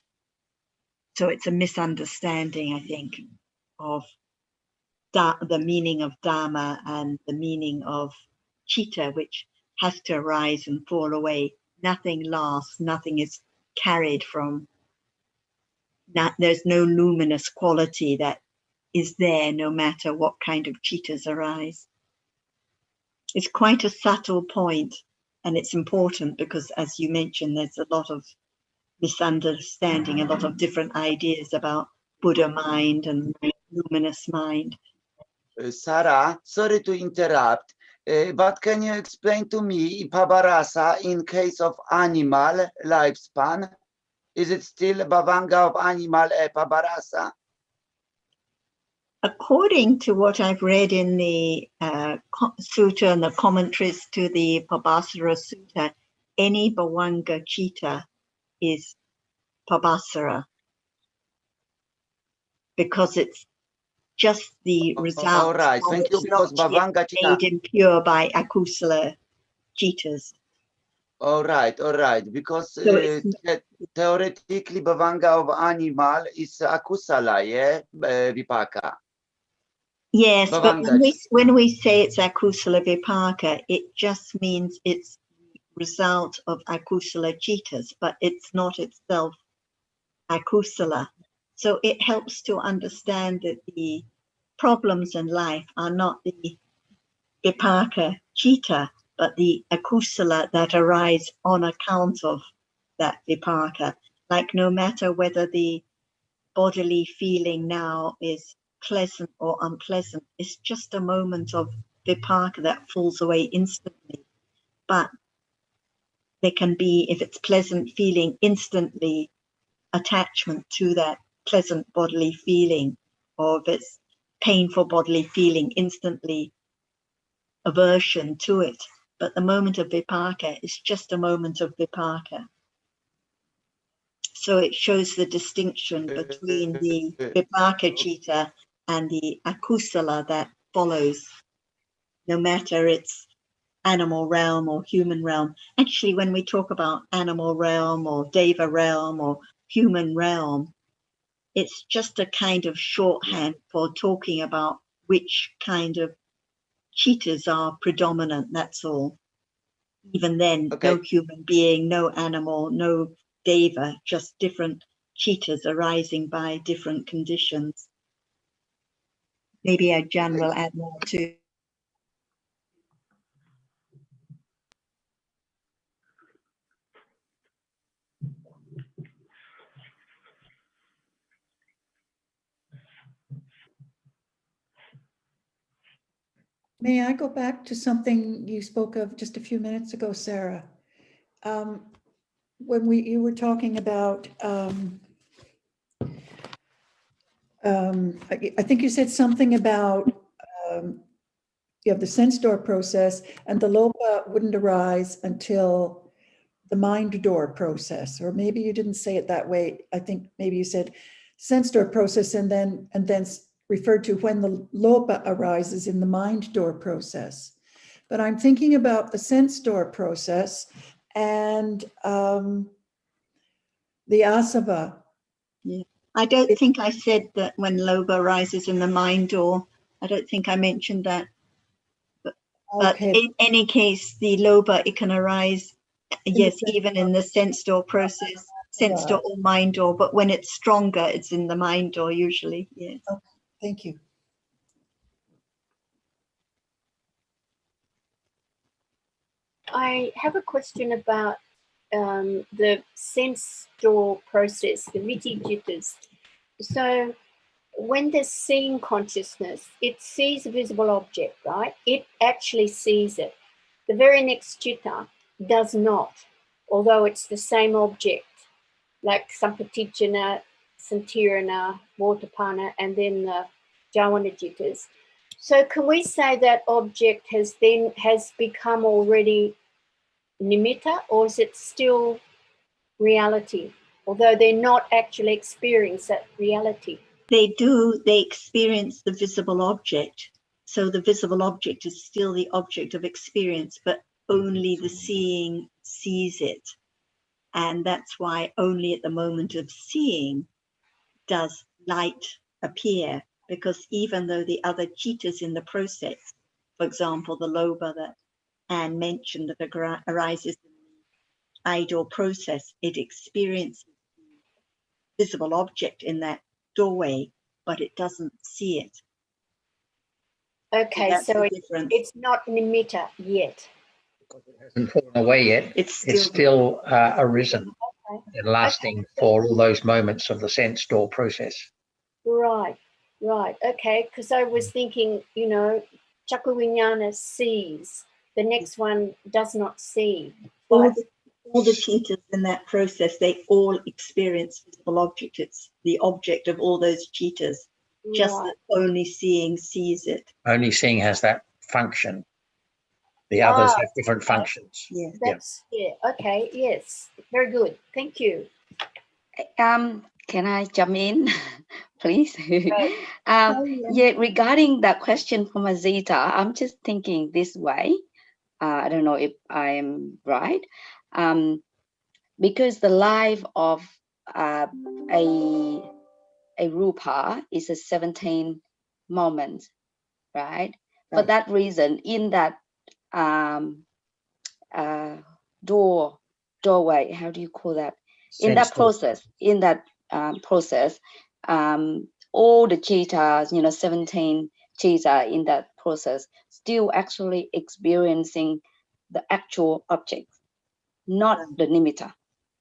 [SPEAKER 1] So it's a misunderstanding, I think, of the meaning of Dhamma and the meaning of citta, which has to arise and fall away. Nothing lasts, nothing is carried from, there's no luminous quality that is there no matter what kind of cittas arise. It's quite a subtle point, and it's important because, as you mentioned, there's a lot of misunderstanding, a lot of different ideas about Buddha mind and luminous mind.
[SPEAKER 6] Sarah, sorry to interrupt, but can you explain to me Pabharasa in case of animal lifespan? Is it still Bhavanga of animal Pabharasa?
[SPEAKER 1] According to what I've read in the sutta and the commentaries to the Pabhasara Sutta, any Bhavanga citta is Pabhasara, because it's just the result.
[SPEAKER 6] All right,
[SPEAKER 1] of
[SPEAKER 6] thank you,
[SPEAKER 1] it's
[SPEAKER 6] because
[SPEAKER 1] not yet
[SPEAKER 6] Bhavanga citta.
[SPEAKER 1] made impure by akusala cittas.
[SPEAKER 6] All right, because
[SPEAKER 1] So it's
[SPEAKER 6] theoretically Bhavanga of animal is akusala, yeah, vipaka.
[SPEAKER 1] yes, but
[SPEAKER 6] Bhavanga.
[SPEAKER 1] when we say it's akusala vipaka, it just means it's result of akusala cittas, but it's not itself akusala. So it helps to understand that the problems in life are not the vipaka citta, but the akusala that arise on account of that vipaka. Like no matter whether the bodily feeling now is pleasant or unpleasant, it's just a moment of vipaka that falls away instantly. But there can be, if it's pleasant feeling, instantly attachment to that pleasant bodily feeling, or if it's painful bodily feeling, instantly aversion to it. But the moment of vipaka is just a moment of vipaka. So it shows the distinction between the vipaka citta and the akusala that follows, no matter it's animal realm or human realm. Actually, when we talk about animal realm or deva realm or human realm, it's just a kind of shorthand for talking about which kind of cittas are predominant, that's all. Even then,
[SPEAKER 6] Okay.
[SPEAKER 1] no human being, no animal, no deva, just different cittas arising by different conditions. Maybe Ajahn will add more to.
[SPEAKER 3] May I go back to something you spoke of just a few minutes ago, Sarah? When you were talking about, I think you said something about you have the sense door process, and the lopa wouldn't arise until the mind door process, or maybe you didn't say it that way. I think maybe you said sense door process, and then referred to when the lopa arises in the mind door process. But I'm thinking about the sense door process and the asava.
[SPEAKER 1] Yeah. I don't think I said that when lobha arises in the mind door. I don't think I mentioned that. But
[SPEAKER 3] Okay.
[SPEAKER 1] in any case, the lobha, it can arise, yes, even in the sense door process. sense door or mind door, but when it's stronger, it's in the mind door usually. Yes.
[SPEAKER 3] Okay, thank you.
[SPEAKER 10] I have a question about the sense door process, the viti-jittas. So when there's seeing consciousness, it sees a visible object, right? It actually sees it. The very next citta does not, although it's the same object, like Sampatichana, Santirana, Vortapana, and then the Javana jittas. So can we say that object has become already nimitta, or is it still reality, although they're not actually experiencing that reality?
[SPEAKER 1] They experience the visible object. So the visible object is still the object of experience, but only the seeing sees it. And that's why only at the moment of seeing does light appear, because even though the other cittas in the process, for example, the lobha that Anne mentioned that arises in the idle process, it experiences the visible object in that doorway, but it doesn't see it.
[SPEAKER 10] Okay, so it's not nimitta yet.
[SPEAKER 9] Because it hasn't fallen away yet. It's still arisen and lasting for all those moments of the sense door process.
[SPEAKER 10] Right. Okay, because I was thinking, Chakku Viññāna sees, the next one does not see.
[SPEAKER 1] All the cittas in that process, they all experience visible object. It's the object of all those cittas. Just that only seeing sees it.
[SPEAKER 9] Only seeing has that function. The others have different functions.
[SPEAKER 10] Yeah. Okay. Yes. Very good. Thank you.
[SPEAKER 8] Can I jump in, please? Yeah, regarding that question from Azita, I'm just thinking this way. I don't know if I am right. Because the life of a rupa is a 17 moments, right? For that reason, in that doorway, how do you call that? In that process, all the cittas, 17 citta in that process, still actually experiencing the actual object, not the nimitta,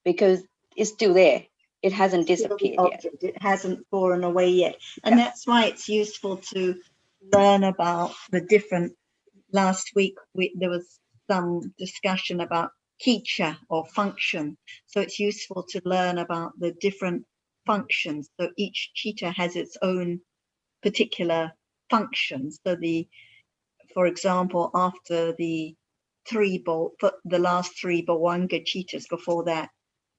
[SPEAKER 8] because it's still there. It hasn't disappeared yet.
[SPEAKER 1] It hasn't fallen away yet. And that's why it's useful to learn about the different. Last week, there was some discussion about kicha or function. So it's useful to learn about the different functions. So each citta has its own particular functions. So for example, after the last three Bhavanga cittas, before that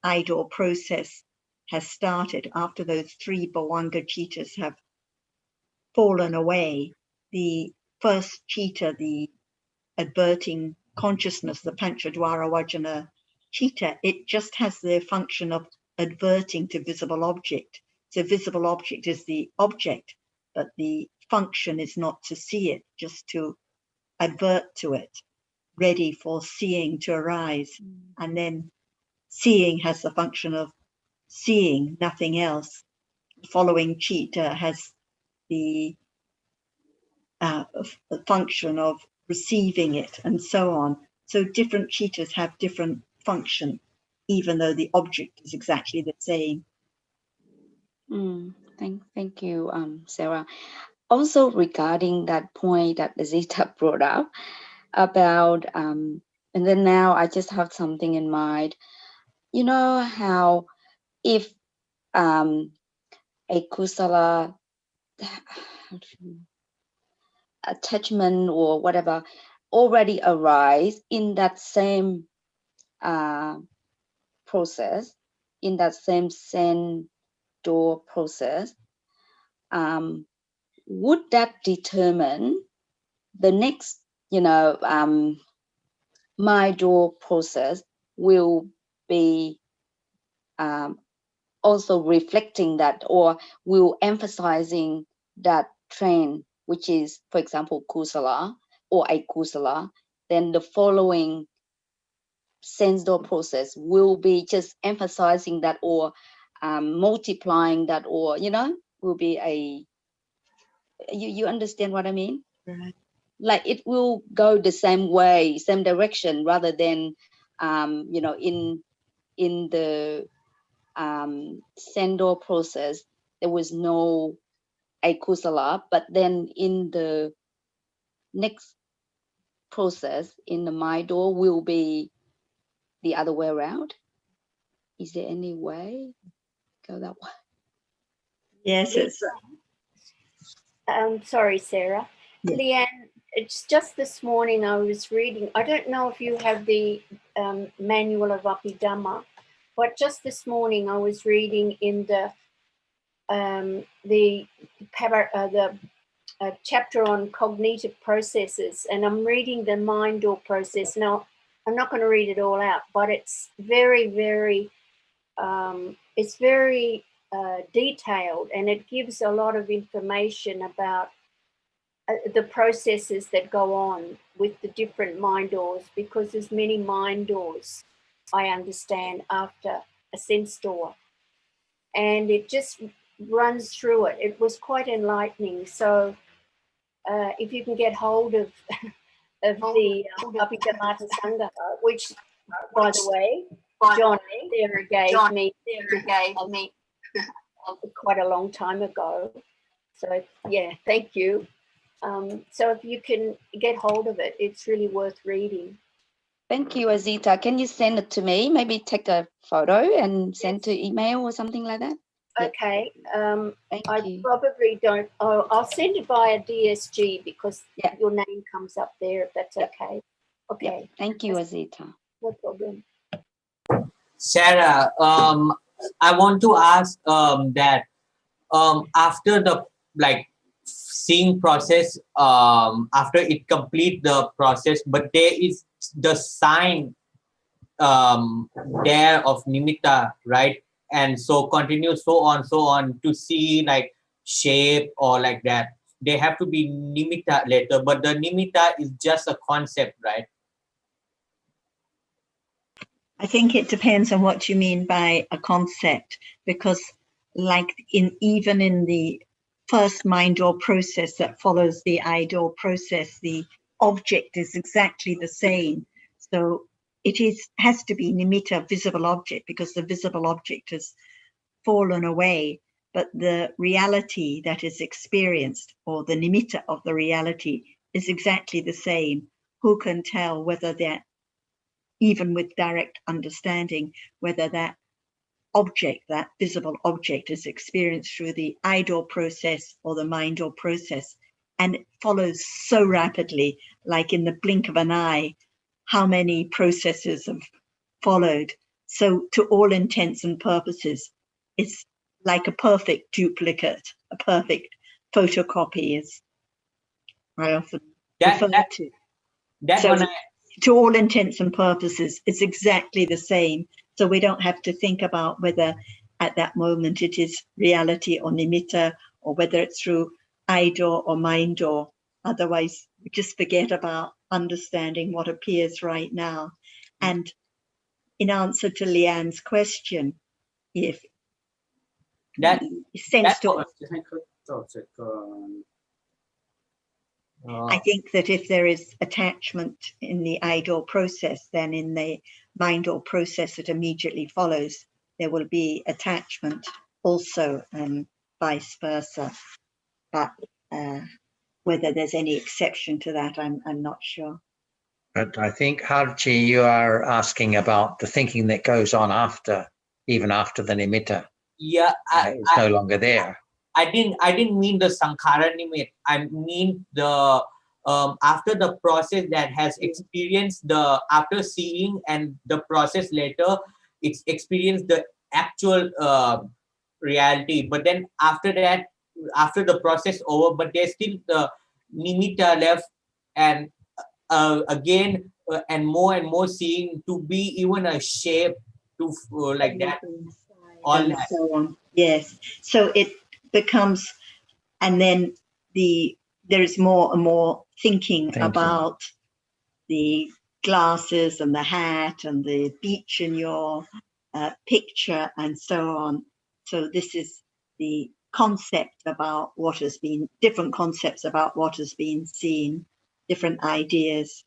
[SPEAKER 1] idle process has started, after those three Bhavanga cittas have fallen away, the first citta, the adverting consciousness, the Panchadwara Vajana citta, it just has the function of adverting to visible object. So visible object is the object, but the function is not to see it, just to advert to it, ready for seeing to arise. And then seeing has the function of seeing, nothing else. The following citta has the function of receiving it, and so on. So different cittas have different function, even though the object is exactly the same.
[SPEAKER 8] Thank you, Sarah. Also, regarding that point that Zita brought up about, and then now I just have something in mind. You know how if a kusala attachment or whatever already arise in that same process, in that same door process, would that determine the next, my door process will be also reflecting that, or will emphasizing that trend, which is, for example, kusala or a kusala, then the following sense door process will be just emphasizing that or multiplying that, or will be a, you understand what I mean?
[SPEAKER 1] Right.
[SPEAKER 8] Like it will go the same way, same direction, rather than in the Sendo process there was no a kusala, but then in the next process in the my door will be the other way around. Is there any way go that way?
[SPEAKER 1] Yes, it's
[SPEAKER 10] Sorry, Sarah.
[SPEAKER 1] Yes.
[SPEAKER 10] Leanne, it's just this morning I was reading, I don't know if you have the manual of Intl.Dhamma, but just this morning I was reading in the chapter on cognitive processes, and I'm reading the mind door process. Now, I'm not going to read it all out, but it's very, very, detailed, and it gives a lot of information about the processes that go on with the different mind doors, because there's many mind doors, I understand, after a sense door. And it just runs through it. It was quite enlightening. So if you can get hold of the Abhidhamma Sangha, which, by the way, John Sarah gave me quite a long time ago. So yeah, thank you. So if you can get hold of it, it's really worth reading.
[SPEAKER 8] Thank you, Azita. Can you send it to me? Maybe take a photo and send to email or something like that?
[SPEAKER 10] Okay.
[SPEAKER 8] Thank you.
[SPEAKER 10] Probably don't. Oh, I'll send it via DSG because your name comes up there, if that's okay. Okay.
[SPEAKER 8] Yep. Thank you, Azita.
[SPEAKER 10] No problem.
[SPEAKER 11] Sarah, I want to ask that after the seeing process, after it complete the process, but there is the sign there of nimitta, right? And so continue so on to see like shape or like that. They have to be nimitta later, but the nimitta is just a concept, right?
[SPEAKER 1] I think it depends on what you mean by a concept, because like even in the first mind door process that follows the eye door process, the object is exactly the same. So it has to be nimitta, visible object, because the visible object has fallen away, but the reality that is experienced, or the nimitta of the reality, is exactly the same. Who can tell whether that, even with direct understanding, whether that object, that visible object, is experienced through the eye door process or the mind door process? And it follows so rapidly, like in the blink of an eye, how many processes have followed. So to all intents and purposes, it's like a perfect duplicate, a perfect photocopy, as I often refer to. To all intents and purposes, it's exactly the same. So we don't have to think about whether at that moment it is reality or nimitta, or whether it's through eye door or mind door. Otherwise, we just forget about understanding what appears right now. And in answer to Leanne's question, if I think that if there is attachment in the eye door process, then in the mind door process that immediately follows, there will be attachment also, and vice versa. But whether there's any exception to that, I'm not sure.
[SPEAKER 9] But I think, Harji, you are asking about the thinking that goes on even after the nimitta.
[SPEAKER 11] Yeah,
[SPEAKER 9] it's no longer there.
[SPEAKER 11] I didn't mean the sankhara nimit. I mean the after the process that has experienced after seeing, and the process later, it's experienced the actual reality. But then after that, after the process over, but there's still the nimitta left, and again and more seeing to be even a shape to like that. All
[SPEAKER 1] and
[SPEAKER 11] that.
[SPEAKER 1] So on. Yes. So it becomes, and then there is more and more thinking about the glasses and the hat and the beach in your picture and so on. So this is the concept about what has been, different concepts about what has been seen, different ideas.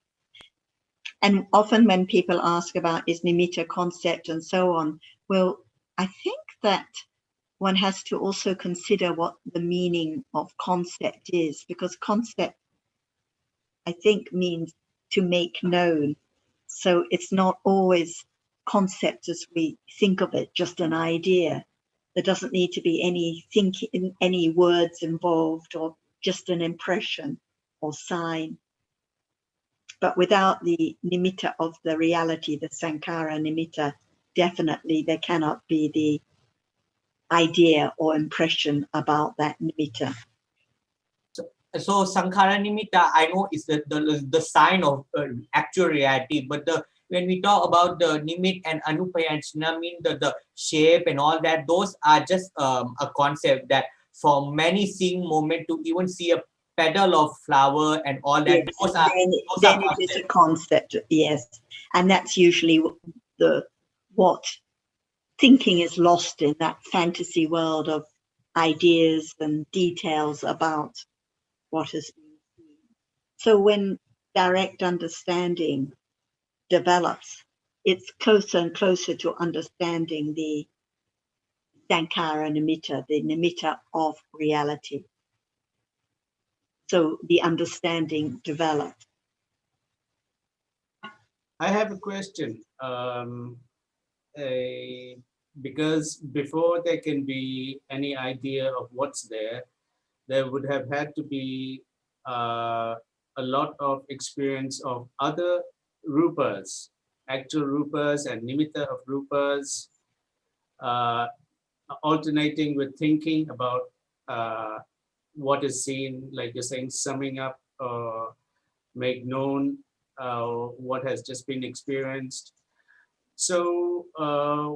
[SPEAKER 1] And often when people ask about is nimitta concept and so on, well, I think that one has to also consider what the meaning of concept is, because concept, I think, means to make known. So it's not always concept as we think of it, just an idea. There doesn't need to be any thinking, any words involved, or just an impression or sign. But without the nimitta of the reality, the sankhara nimitta, definitely there cannot be the idea or impression about that nimitta.
[SPEAKER 11] So sankhara nimitta, I know, is the sign of actual reality, but when we talk about the nimit and anupayanchana, mean the shape and all that, those are just a concept that from many seeing moment to even see a petal of flower and all that,
[SPEAKER 1] yes,
[SPEAKER 11] those are
[SPEAKER 1] then it is a concept, yes. And that's usually what thinking is lost in, that fantasy world of ideas and details about what has been seen. So when direct understanding develops, it's closer and closer to understanding the sankhara nimitta, the nimitta of reality. So the understanding develops.
[SPEAKER 12] I have a question. Because before there can be any idea of what's there would have had to be a lot of experience of other rupas, actual rupas and nimitta of rupas, alternating with thinking about what is seen, like you're saying, summing up, make known what has just been experienced. So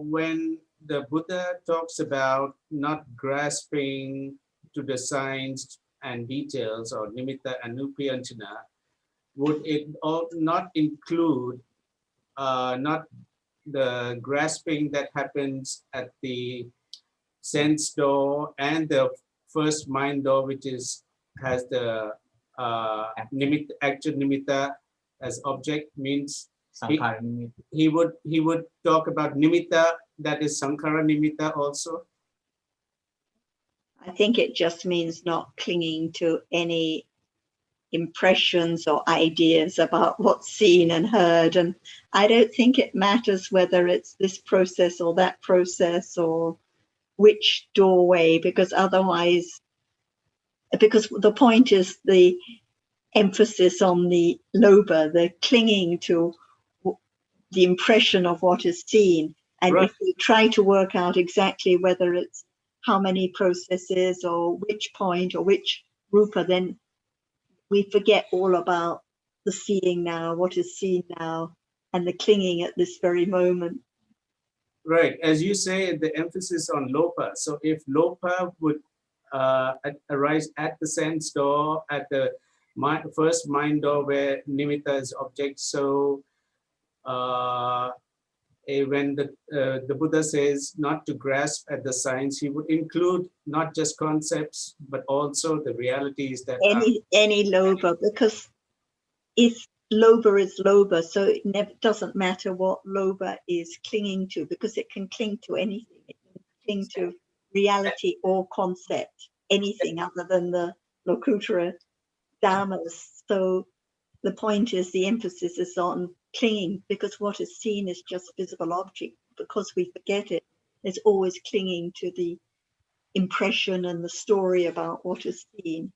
[SPEAKER 12] when the Buddha talks about not grasping to the signs and details or nimitta anupayanchana, would it not include not the grasping that happens at the sense door and the first mind door, which has the nimitta, actual nimitta as object, means he would talk about nimitta, that is sankhara nimitta also?
[SPEAKER 1] I think it just means not clinging to any impressions or ideas about what's seen and heard. And I don't think it matters whether it's this process or that process or which doorway, because otherwise, because the point is the emphasis on the lobha, the clinging to the impression of what is seen. And
[SPEAKER 12] right.
[SPEAKER 1] If we try to work out exactly whether it's how many processes or which point or which rupa, then we forget all about the seeing now, what is seen now, and the clinging at this very moment.
[SPEAKER 12] Right, as you say, the emphasis on lopa. So if lopa would arise at the sense door, at the first mind door where nimitta is object, so when the Buddha says not to grasp at the signs, he would include not just concepts, but also the realities that
[SPEAKER 1] any lobha, because if lobha is lobha, so it never doesn't matter what lobha is clinging to, because it can cling to anything. It can cling to reality or concept, anything other than the lokuttara dhammas. So the point is, the emphasis is on clinging, because what is seen is just visible object. Because we forget it, it's always clinging to the impression and the story about what is seen.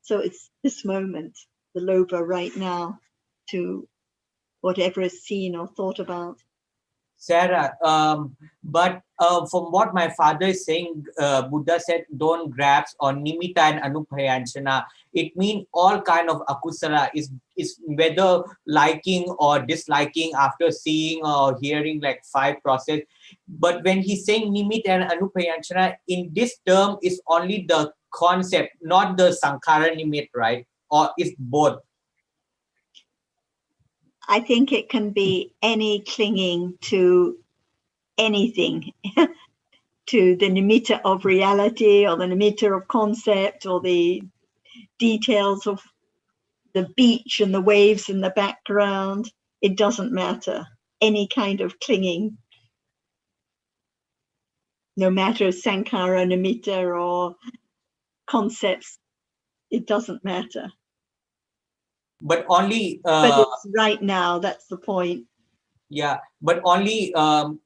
[SPEAKER 1] So it's this moment, the lobha right now, to whatever is seen or thought about.
[SPEAKER 11] Sarah, but from what my father is saying, Buddha said, don't grasp on nimitta and anupayanchana. It means all kind of akusala, is whether liking or disliking after seeing or hearing, like 5 process. But when he's saying nimitta and anupayanchana, in this term is only the concept, not the sankhara nimit, right? Or is both?
[SPEAKER 1] I think it can be any clinging to anything, to the nimitta of reality or the nimitta of concept or the details of the beach and the waves in the background. It doesn't matter. Any kind of clinging, no matter sankhara, nimitta or concepts, it doesn't matter.
[SPEAKER 11] But only
[SPEAKER 1] But it's right now, that's the point.
[SPEAKER 11] yeah, but only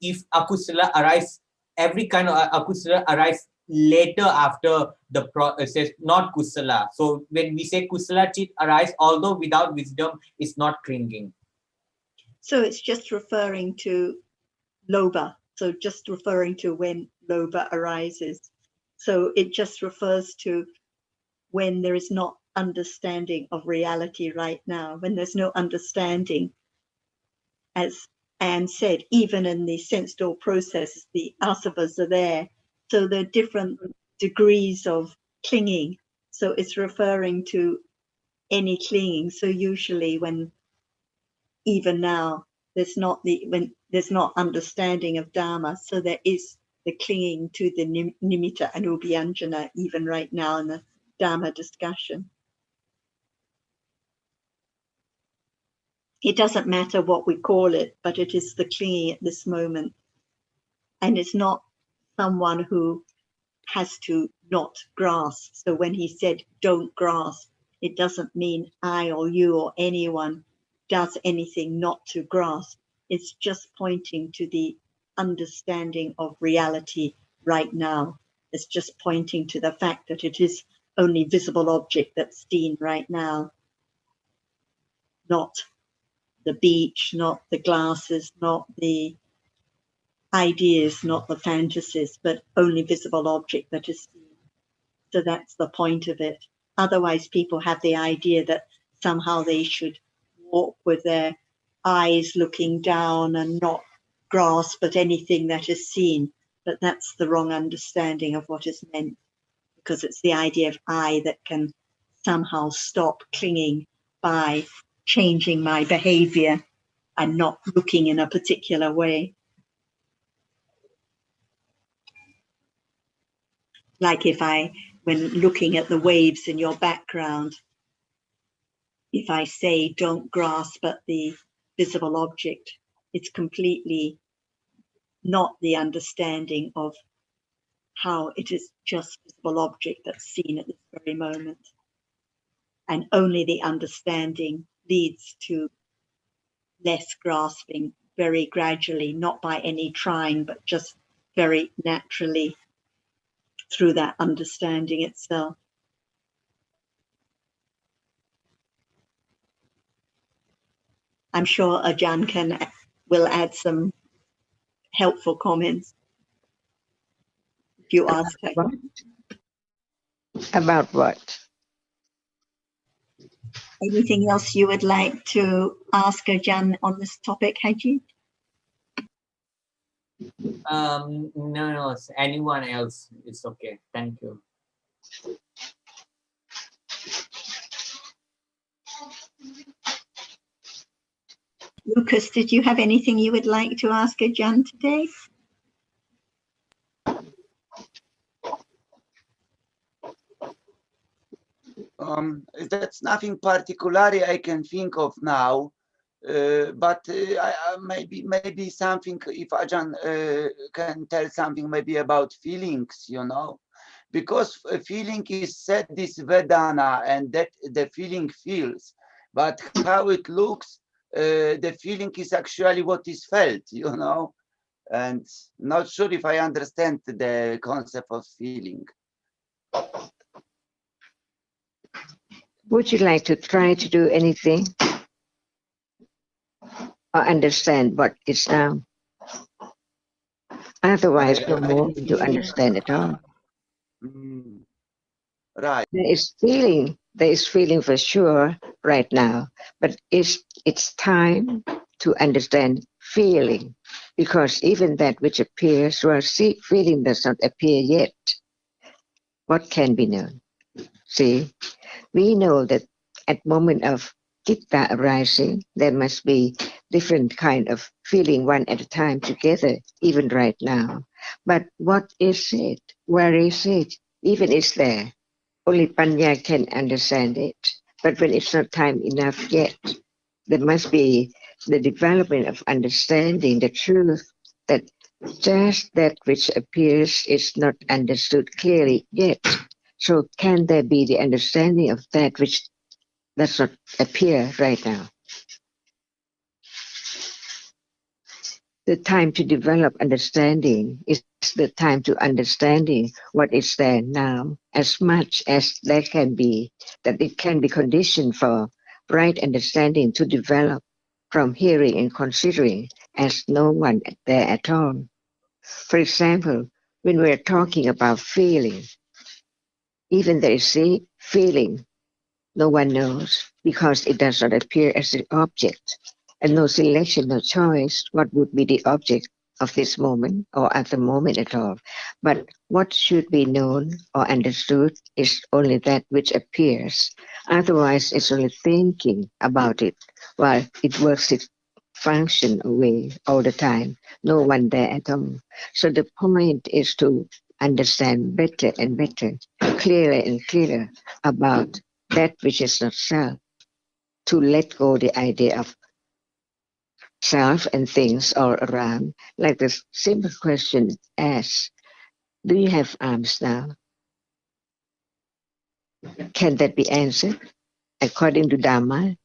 [SPEAKER 11] if akusala arise, every kind of akusala arise later after the process, not kusala. So when we say kusala chit arise, although without wisdom, it's not clinging.
[SPEAKER 1] So it's just referring to lobha. So just referring to when lobha arises. So it just refers to when there is not understanding of reality right now, when there's no understanding, as Anne said, even in the sense door process, the asavas are there. So there are different degrees of clinging. So it's referring to any clinging. So usually when, even now, when there's not understanding of Dharma, so there is the clinging to the nimitta and ubhyanjana even right now in the Dharma discussion. It doesn't matter what we call it, but it is the clinging at this moment. And it's not someone who has to not grasp. So when he said, don't grasp, it doesn't mean I or you or anyone does anything not to grasp. It's just pointing to the understanding of reality right now. It's just pointing to the fact that it is only visible object that's seen right now, not the beach, not the glasses, not the ideas, not the fantasies, but only visible object that is seen. So that's the point of it. Otherwise, people have the idea that somehow they should walk with their eyes looking down and not grasp at anything that is seen. But that's the wrong understanding of what is meant, because it's the idea of I that can somehow stop clinging by changing my behavior and not looking in a particular way. Like when looking at the waves in your background, if I say don't grasp at the visible object, it's completely not the understanding of how it is just visible object that's seen at this very moment. And only the understanding leads to less grasping very gradually, not by any trying, but just very naturally through that understanding itself. I'm sure Ajahn will add some helpful comments if you ask her.
[SPEAKER 7] About what?
[SPEAKER 1] Anything else you would like to ask Ajahn on this topic, Haji?
[SPEAKER 11] No, anyone else, it's okay. Thank you.
[SPEAKER 1] Lucas, did you have anything you would like to ask Ajahn today?
[SPEAKER 6] That's nothing particularly I can think of now, but maybe something, if Ajahn can tell something maybe about feelings, you know, because a feeling is said this Vedana and that the feeling feels, but how it looks, the feeling is actually what is felt, you know, and not sure if I understand the concept of feeling.
[SPEAKER 7] Would you like to try to do anything or understand what is now? Otherwise, no more to understand at all.
[SPEAKER 6] Right.
[SPEAKER 7] There is feeling for sure right now, but it's time to understand feeling, because even that which appears, well, feeling does not appear yet. What can be known? See, we know that at moment of Chitta arising, there must be different kind of feeling one at a time together, even right now. But what is it? Where is it? Even it's there. Only Panya can understand it. But when it's not time enough yet, there must be the development of understanding the truth that just that which appears is not understood clearly yet. So can there be the understanding of that which does not appear right now? The time to develop understanding is the time to understanding what is there now, as much as there can be, that it can be conditioned for right understanding to develop from hearing and considering as no one there at all. For example, when we're talking about feeling, even there is a feeling, no one knows because it does not appear as an object, and no selection, no choice, what would be the object of this moment or at the moment at all. But what should be known or understood is only that which appears. Otherwise, it's only thinking about it while it works its function away all the time. No one there at all. So the point is to understand better and better, clearer and clearer about that which is not self, to let go the idea of self and things all around. Like this simple question asked, do you have arms now? Can that be answered according to Dhamma,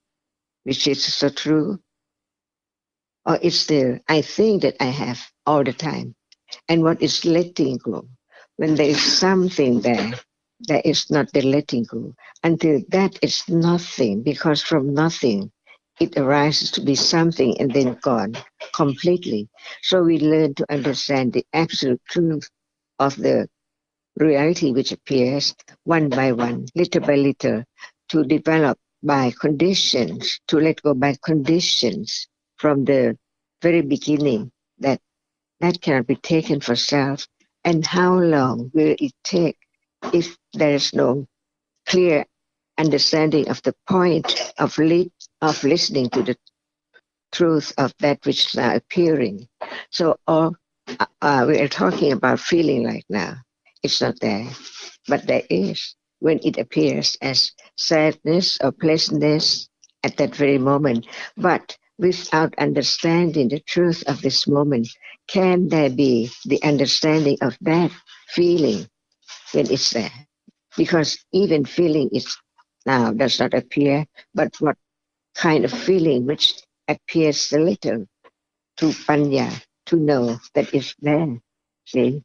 [SPEAKER 7] which is so true? Or is there, I think that I have all the time. And what is letting go? When there is something there, there is not the letting go. Until that is nothing, because from nothing, it arises to be something and then gone completely. So we learn to understand the absolute truth of the reality which appears one by one, little by little, to develop by conditions, to let go by conditions from the very beginning, that that cannot be taken for self. And how long will it take if there is no clear understanding of the point of listening to the truth of that which is now appearing? So we are talking about feeling right now. It's not there, but there is when it appears as sadness or pleasantness at that very moment. But without understanding the truth of this moment, can there be the understanding of that feeling when it's there? Because even feeling is now does not appear, but what kind of feeling which appears a little to Panya to know that it's there. See,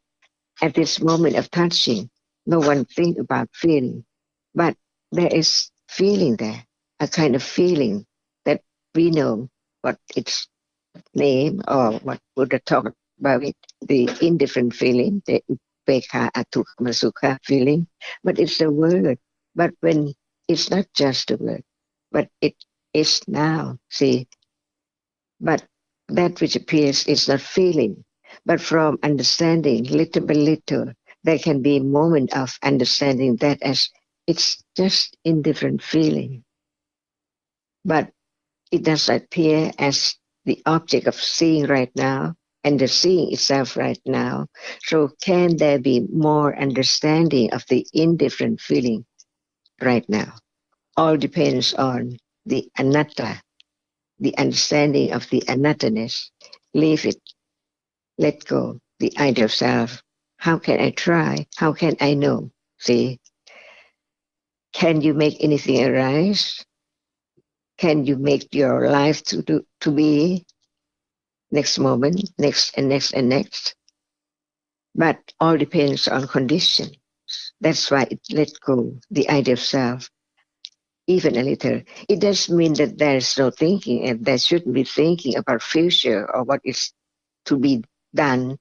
[SPEAKER 7] at this moment of touching, no one think about feeling, but there is feeling there, a kind of feeling that we know what its name or what Buddha talked about it, the indifferent feeling, the upekha atukma sukha feeling, but it's a word. But when it's not just a word, but it is now, see, but that which appears is not feeling, but from understanding little by little, there can be a moment of understanding that as it's just indifferent feeling. But it does appear as the object of seeing right now and the seeing itself right now. So can there be more understanding of the indifferent feeling right now? All depends on the anatta, the understanding of the anatta-ness. Leave it, let go, the idea of self. How can I try? How can I know? See, can you make anything arise? Can you make your life to be next moment, next and next and next? But all depends on condition. That's why it let go, the idea of self, even a little. It doesn't mean that there is no thinking and there shouldn't be thinking about future or what is to be done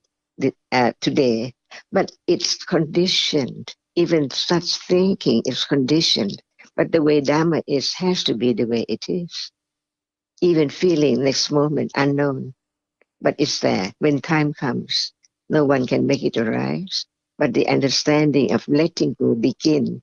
[SPEAKER 7] today, but it's conditioned. Even such thinking is conditioned. But the way Dhamma is has to be the way it is. Even feeling next moment unknown, but it's there. When time comes, no one can make it arise. But the understanding of letting go begin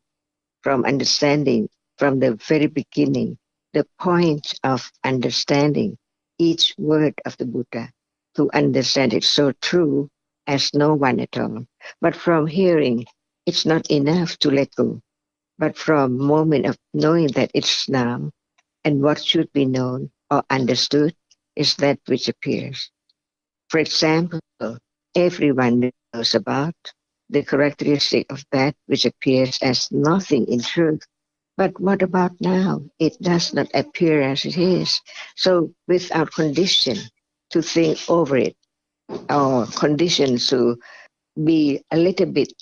[SPEAKER 7] from understanding from the very beginning the point of understanding each word of the Buddha, to understand it so true as no one at all. But from hearing, it's not enough to let go. But from moment of knowing that it's now, and what should be known or understood is that which appears. For example, everyone knows about the characteristic of that which appears as nothing in truth. But what about now? It does not appear as it is. So without condition to think over it, or conditions to be a little bit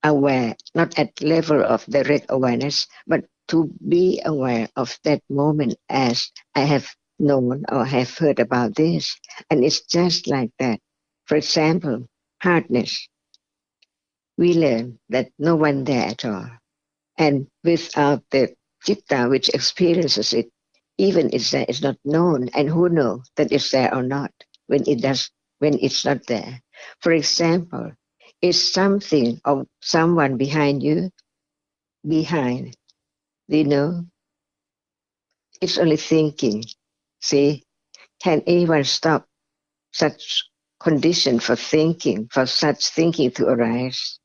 [SPEAKER 7] aware, not at level of direct awareness, but to be aware of that moment as I have known or have heard about this. And it's just like that. For example, hardness. We learn that no one there at all. And without the citta which experiences it, even if there is not known, and who knows that it's there or not when it's not there. For example, is something or someone behind you behind? Do you know? It's only thinking. See, can anyone stop such condition for thinking, for such thinking to arise?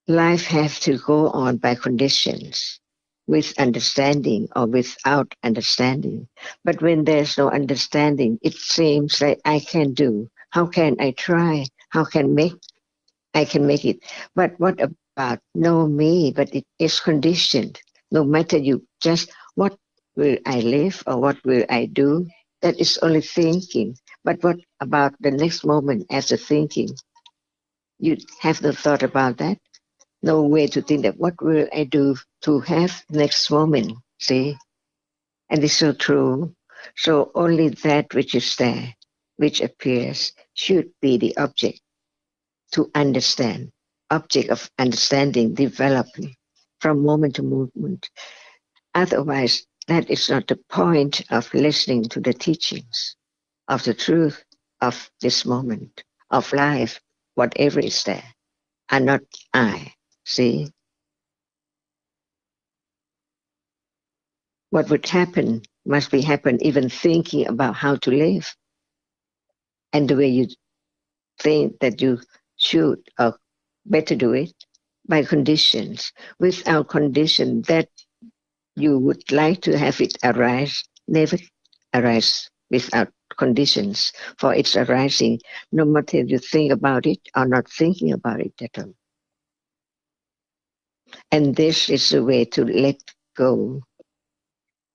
[SPEAKER 7] Life has to go on by conditions, with understanding or without understanding. But when there's no understanding, it seems like I can do. How can I try? How can I can make it? But what about no me? But it is conditioned. No matter you just what will I live or what will I do? That is only thinking. But what about the next moment as a thinking? You have no thought about that? No way to think that what will I do to have next moment, see? And it's so true. So only that which is there, which appears, should be the object to understand, object of understanding developing from moment to moment. Otherwise, that is not the point of listening to the teachings of the truth of this moment, of life, whatever is there, and not I, see? What would happen must be happen even thinking about how to live and the way you think that you should or better do it by conditions. Without condition that you would like to have it arise, never arise without conditions for its arising, no matter you think about it or not thinking about it at all. And this is the way to let go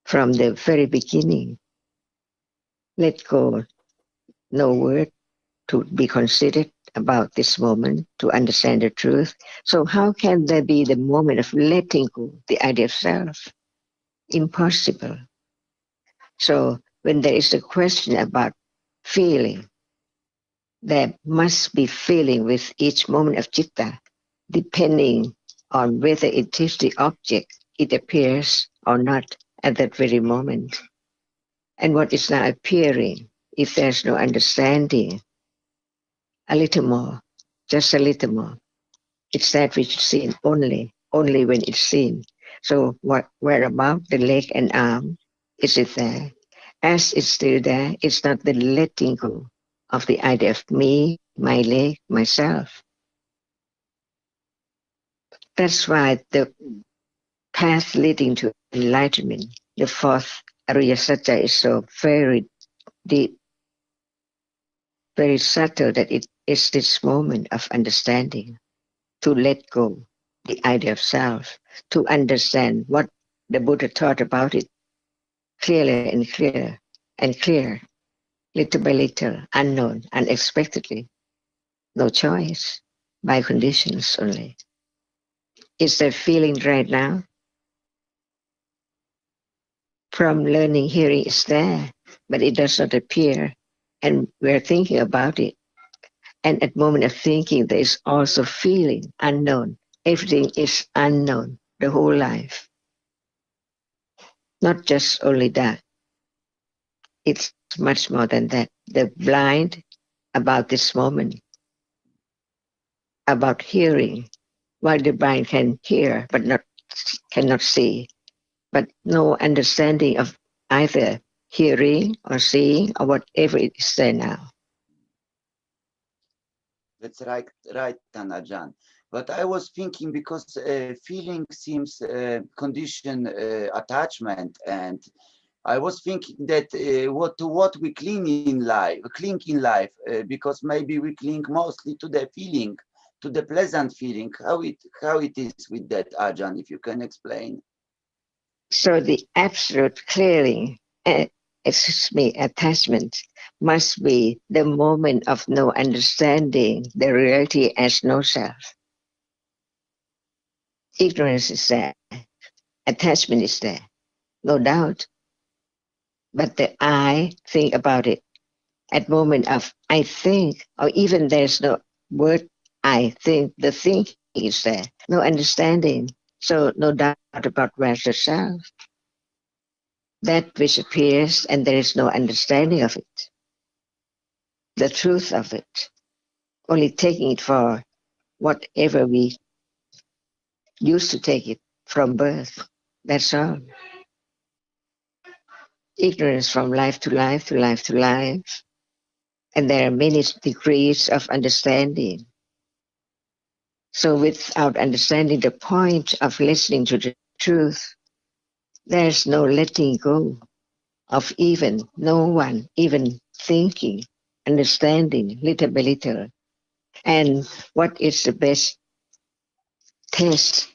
[SPEAKER 7] from the very beginning. Let go, no word to be considered about this moment, to understand the truth. So how can there be the moment of letting go, the idea of self? Impossible. So when there is a question about feeling, there must be feeling with each moment of citta, depending on whether it is the object, it appears or not at that very moment. And what is now appearing, if there's no understanding, a little more, just a little more. It's that which is seen only when it's seen. So where about the leg and arm? Is it there? As it's still there, it's not the letting go of the idea of me, my leg, myself. That's why the path leading to enlightenment, the fourth Ariya Satya, is so very deep, very subtle, that it is this moment of understanding, to let go the idea of self, to understand what the Buddha taught about it clearly and clear, little by little, unknown, unexpectedly, no choice, by conditions only. Is there feeling right now? From learning, hearing is there, but it does not appear, and we're thinking about it. And at moment of thinking, there is also feeling, unknown. Everything is unknown, the whole life. Not just only that. It's much more than that. The blind about this moment, about hearing, while the blind can hear but cannot see. but no understanding of either hearing or seeing or whatever it is there now.
[SPEAKER 6] That's right, Tanajan. But I was thinking because feeling seems condition attachment, and I was thinking that what we cling in life, because maybe we cling mostly to the feeling, to the pleasant feeling. How it is with that, Ajahn, if you can explain.
[SPEAKER 7] So the absolute clearing, attachment must be the moment of no understanding the reality as no self. Ignorance is there, attachment is there, no doubt. But the I think about it at moment of I think, or even there's no word I think, the thinking is there, no understanding. So no doubt about where's the self. That which appears and there is no understanding of it, the truth of it, only taking it for whatever we used to take it from birth. That's all. Ignorance from life to life to life to life. And there are many degrees of understanding. So without understanding the point of listening to the truth, there's no letting go of even no one, even thinking, understanding little by little. And what is the best test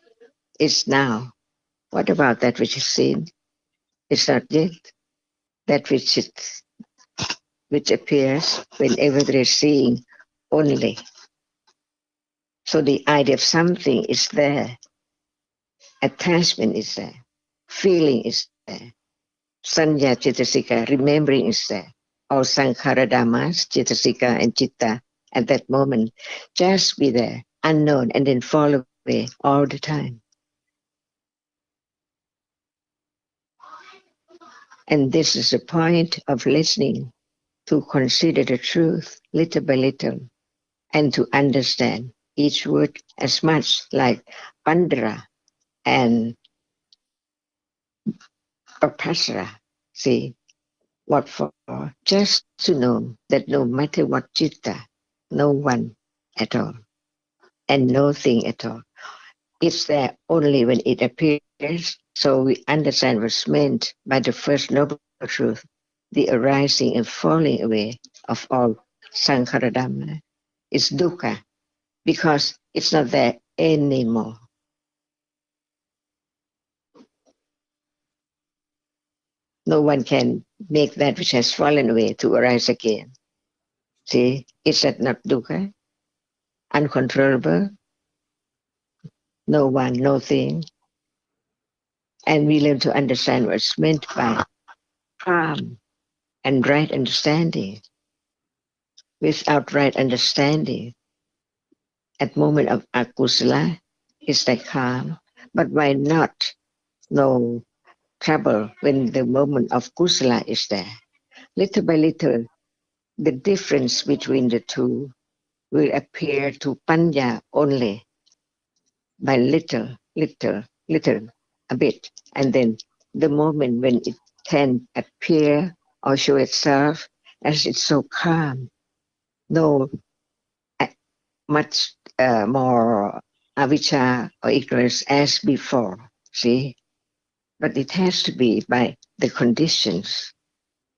[SPEAKER 7] is now. What about that which is seen? It's not yet. That which appears whenever there is seeing only. So the idea of something is there. Attachment is there. Feeling is there. Sanya Chitasika, remembering is there. All Sankhara Dhammas, Chitasika and Chitta at that moment, just be there, unknown, and then fall away all the time. And this is the point of listening, to consider the truth little by little, and to understand each word as much like Pandra and Apasara. See, what for? Just to know that no matter what citta, no one at all, and no thing at all. It's there only when it appears, so we understand what's meant by the first noble truth, the arising and falling away of all Sankhara Dhamma. It's dukkha, because it's not there anymore. No one can make that which has fallen away to arise again. See, is that not dukkha? Uncontrollable? No one, no thing. And we learn to understand what's meant by calm and right understanding. Without right understanding, at moment of akusala, is that calm? But why not? No trouble when the moment of kusala is there. Little by little, the difference between the two will appear to panya only by little, a bit. And then the moment when it can appear or show itself as it's so calm, no much more avijja or ignorance as before, see? But it has to be by the conditions,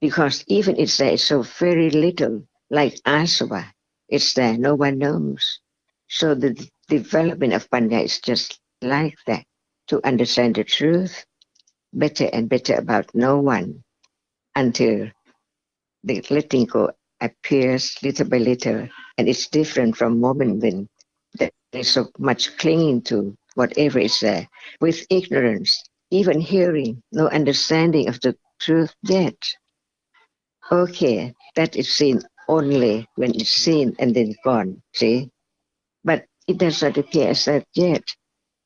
[SPEAKER 7] because even it's there, it's so very little, like asava, it's there, no one knows. So the development of panya is just like that, to understand the truth better and better about no one, until the letting go appears little by little, and it's different from moment when there's so much clinging to whatever is there, with ignorance, even hearing, no understanding of the truth yet. Okay, that is seen only when it's seen and then gone, see? But it does not appear as that yet.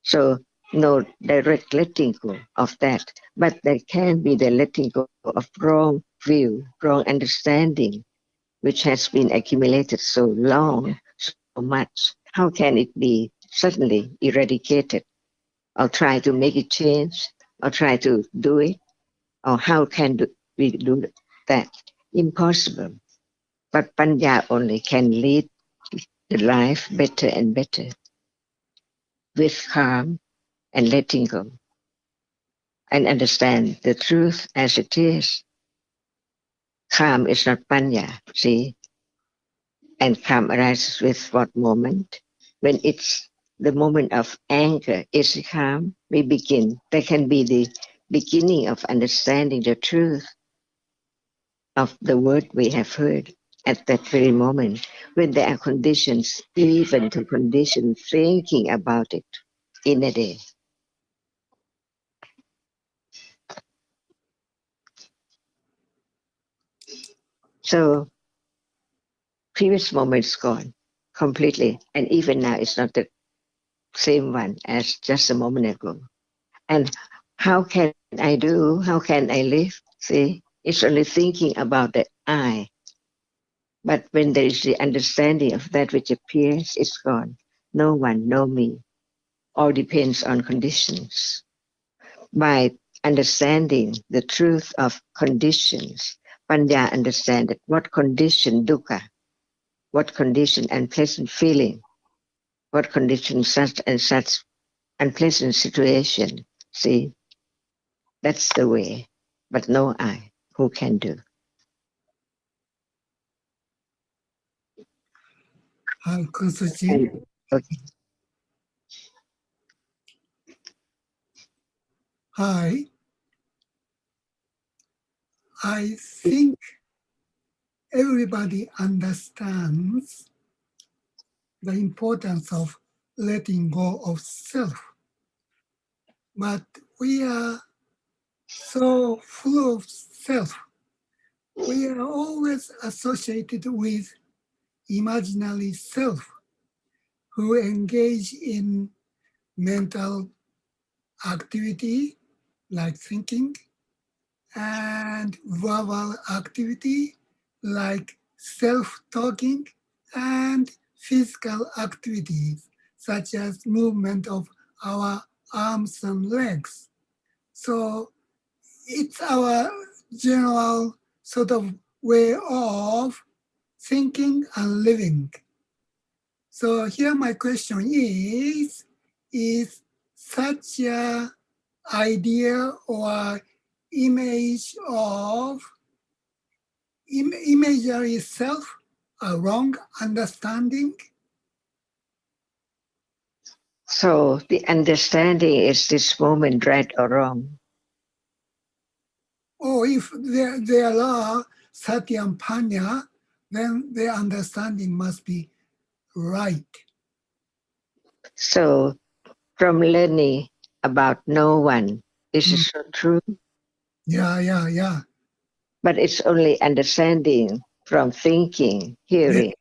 [SPEAKER 7] So no direct letting go of that, but there can be the letting go of wrong view, wrong understanding, which has been accumulated so long, so much. How can it be suddenly eradicated? I'll try to make it change. or try to do it? Or how can we do that? Impossible. But Panya only can lead the life better and better with calm and letting go and understand the truth as it is. Calm is not Panya, see? And calm arises with what moment? When it's the moment of anger, is calm? We begin. That can be the beginning of understanding the truth of the word we have heard at that very moment, when there are conditions, even to condition thinking about it in a day. So previous moment is gone completely, and even now it's not the same one as just a moment ago. And how can I do? How can I live? See, it's only thinking about the I. But when there is the understanding of that which appears, it's gone. No one, no me. All depends on conditions. By understanding the truth of conditions, Panya understands that what condition dukkha, what condition unpleasant feeling, what condition such and such unpleasant situation. See, that's the way. But no I, who can do?
[SPEAKER 5] Kunsuchi,
[SPEAKER 7] Okay.
[SPEAKER 5] hi. I think everybody understands the importance of letting go of self. But we are so full of self. We are always associated with imaginary self who engage in mental activity like thinking and verbal activity like self-talking and physical activities such as movement of our arms and legs. So it's our general sort of way of thinking and living. So here my question is such a idea or image of imagery self a wrong understanding?
[SPEAKER 7] So the understanding is this moment right or wrong?
[SPEAKER 5] Or if there are sati and panya, then the understanding must be right.
[SPEAKER 7] So from learning about no one, is it so true?
[SPEAKER 5] Yeah.
[SPEAKER 7] But it's only understanding from thinking, hearing,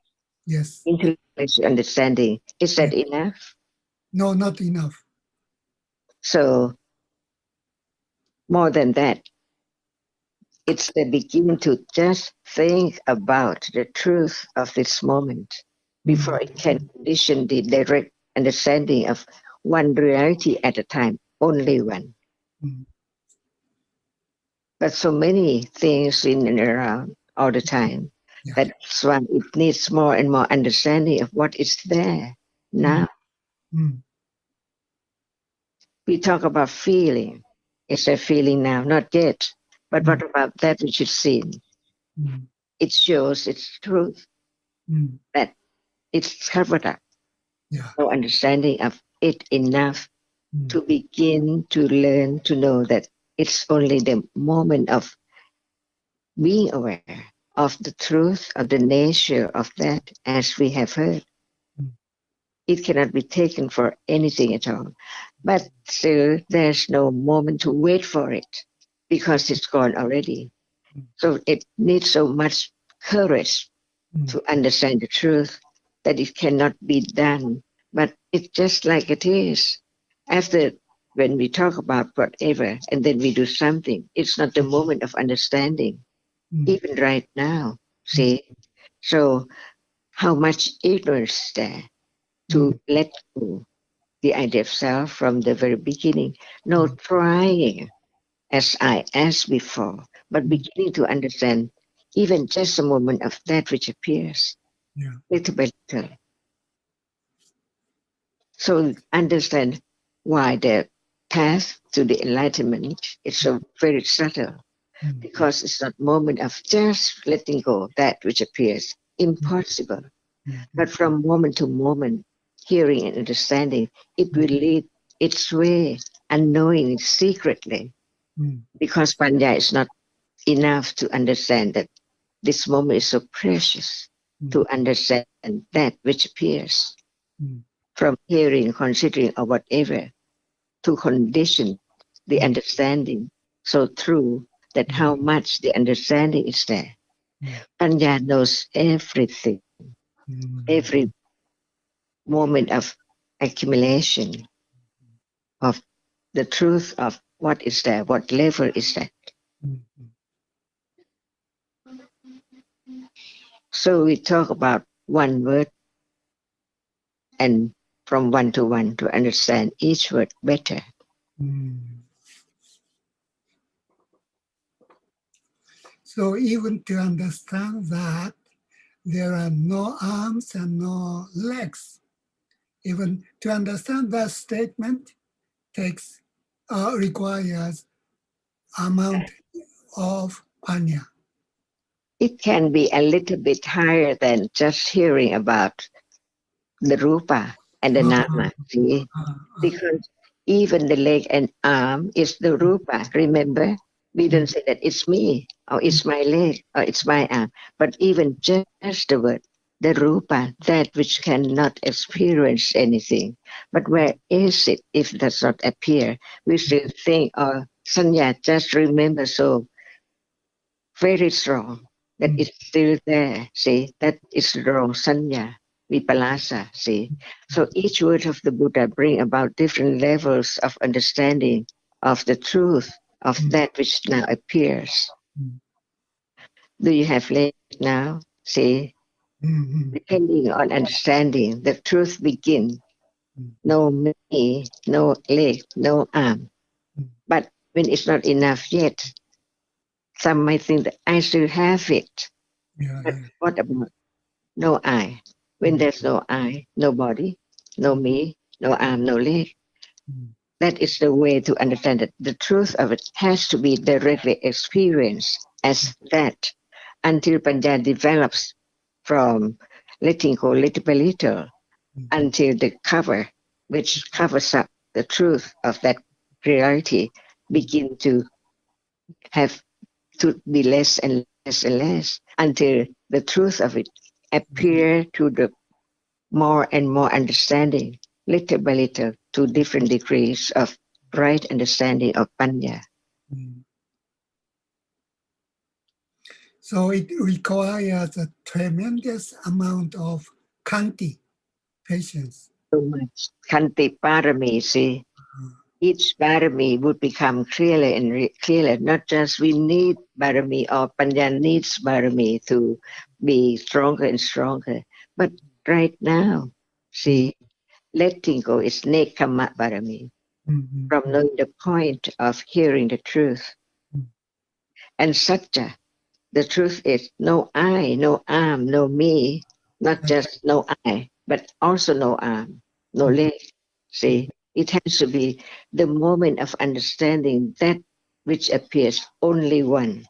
[SPEAKER 5] Yes.
[SPEAKER 7] intellectual understanding. Is that enough?
[SPEAKER 5] No, not enough.
[SPEAKER 7] So more than that, it's the beginning to just think about the truth of this moment before it can condition the direct understanding of one reality at a time, only one. But so many things in and around all the time. That's why it needs more and more understanding of what is there now. We talk about feeling. Is there feeling now? Not yet. But what about that which is seen? It shows its truth, that it's covered up. No understanding of it enough to begin to learn to know that it's only the moment of being aware of the truth of the nature of that, as we have heard. It cannot be taken for anything at all. But still, there's no moment to wait for it because it's gone already. So it needs so much courage to understand the truth that it cannot be done. But it's just like it is. After, when we talk about whatever and then we do something, it's not the moment of understanding, even right now. See? So how much ignorance is there to let go the idea of self from the very beginning. No trying, as I asked before, but beginning to understand even just a moment of that which appears, little by little. So understand why the path to the enlightenment is so very subtle, because it's not moment of just letting go that which appears impossible, but from moment to moment, hearing and understanding, it will lead its way, unknowingly, secretly, because Panya is not enough to understand that this moment is so precious, to understand that which appears from hearing, considering, or whatever, to condition the understanding so true that how much the understanding is there. Panya knows everything, every moment of accumulation of the truth of what is there, what level is there. So we talk about one word and from one to understand each word better.
[SPEAKER 5] So even to understand that there are no arms and no legs, even to understand that statement requires amount of panya.
[SPEAKER 7] It can be a little bit higher than just hearing about the rupa and the nama, see? Because even the leg and arm is the rupa. Remember, we don't say that it's me, or it's my leg, or it's my arm, but even just the word, the rupa, that which cannot experience anything. But where is it if it does not appear? We still think, oh, sanya, just remember, so very strong, that it's still there, see? That is wrong, sanya. Vipalasa, see. So each word of the Buddha bring about different levels of understanding of the truth of that which now appears. Do you have leg now? See, depending on understanding, the truth begin. No me, no leg, no arm. But when it's not enough yet, some might think that I still have it. But what about no I? When there's no I, no body, no me, no arm, no leg. That is the way to understand it. The truth of it has to be directly experienced as that until Panya develops from letting go little by little until the cover, which covers up the truth of that reality, begin to have to be less and less and less until the truth of it appear to the more and more understanding, little by little, to different degrees of right understanding of Panya.
[SPEAKER 5] So it requires a tremendous amount of kanti, patience.
[SPEAKER 7] So much Khanti Parami, see, each Parami would become clearer and clearer. Not just we need Parami or Panya needs Parami to be stronger and stronger, but right now, see, letting go is Nekama Parami, from knowing the point of hearing the truth. And Satya, the truth is no I, no arm, no me, not just no I, but also no arm, no leg. See, it has to be the moment of understanding that which appears only one.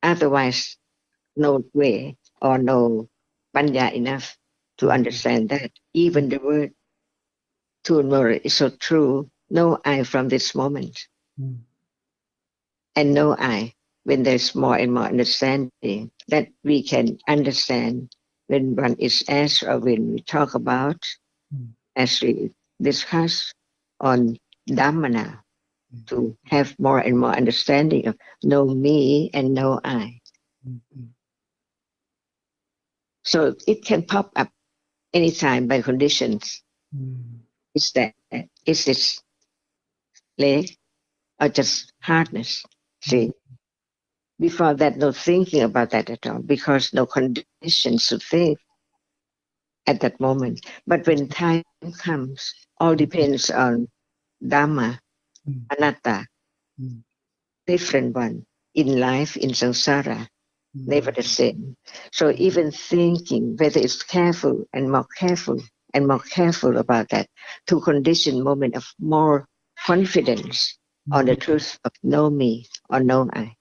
[SPEAKER 7] Otherwise, no way or no panya enough to understand that. Even the word Tunmura is so true, no I from this moment. And no I when there's more and more understanding that we can understand when one is asked or when we talk about, as we discuss on Dhamma now, to have more and more understanding of no me and no I. So it can pop up anytime by conditions. Is that is this leg or just hardness? See, before that, no thinking about that at all, because no conditions to think. at that moment. But when time comes, all depends on Dhamma, Anatta, different one in life, in samsara, never the same. So even thinking whether it's careful and more careful and more careful about that to condition moment of more confidence on the truth of know me or know I.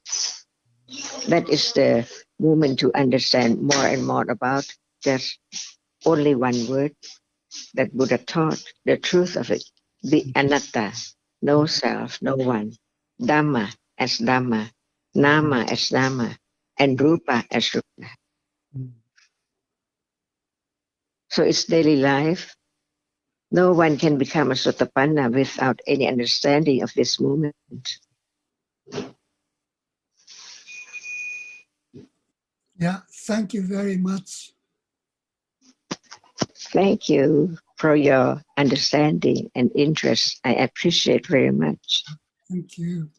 [SPEAKER 7] That is the moment to understand more and more about just only one word that Buddha taught, the truth of it, the anatta, no self, no one, Dhamma as Dhamma, Nama as Nama, and Rupa as Rupa. So it's daily life. No one can become a Sotapanna without any understanding of this moment.
[SPEAKER 5] Yeah, thank you very much.
[SPEAKER 7] Thank you for your understanding and interest. I appreciate very much.
[SPEAKER 5] Thank you.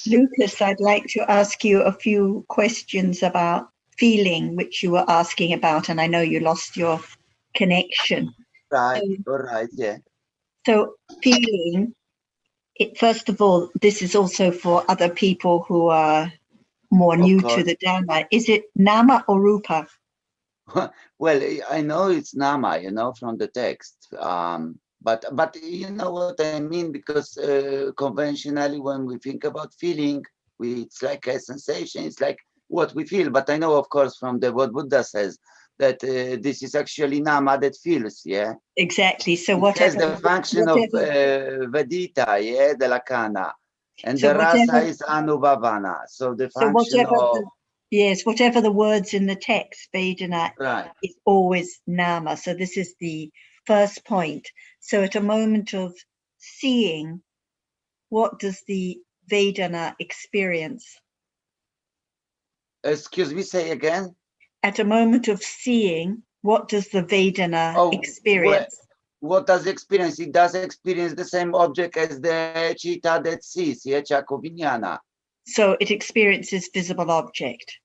[SPEAKER 1] Lucas, I'd like to ask you a few questions about feeling, which you were asking about, and I know you lost your connection.
[SPEAKER 6] Right, all right, yeah.
[SPEAKER 1] So feeling, first of all, this is also for other people who are more new to the Dhamma. Is it Nama or Rupa?
[SPEAKER 6] Well, I know it's Nama, you know, from the text. But you know what I mean, because conventionally when we think about feeling, it's like a sensation, it's like what we feel. But I know, of course, from what Buddha says, that this is actually Nama that feels, yeah?
[SPEAKER 1] Exactly. So
[SPEAKER 6] it has the function of Vedita, yeah, the Lakana. And so the rasa is Anubhavana. So the function of...
[SPEAKER 1] Yes, whatever the words in the text, Vedana is always Nama. So this is the first point. So at a moment of seeing, what does the Vedana experience?
[SPEAKER 6] Excuse me, say again?
[SPEAKER 1] At a moment of seeing, what does the Vedana experience?
[SPEAKER 6] What does it experience? It does experience the same object as the Chitta that sees, yeah, Chakovinyana.
[SPEAKER 1] So it experiences visible object.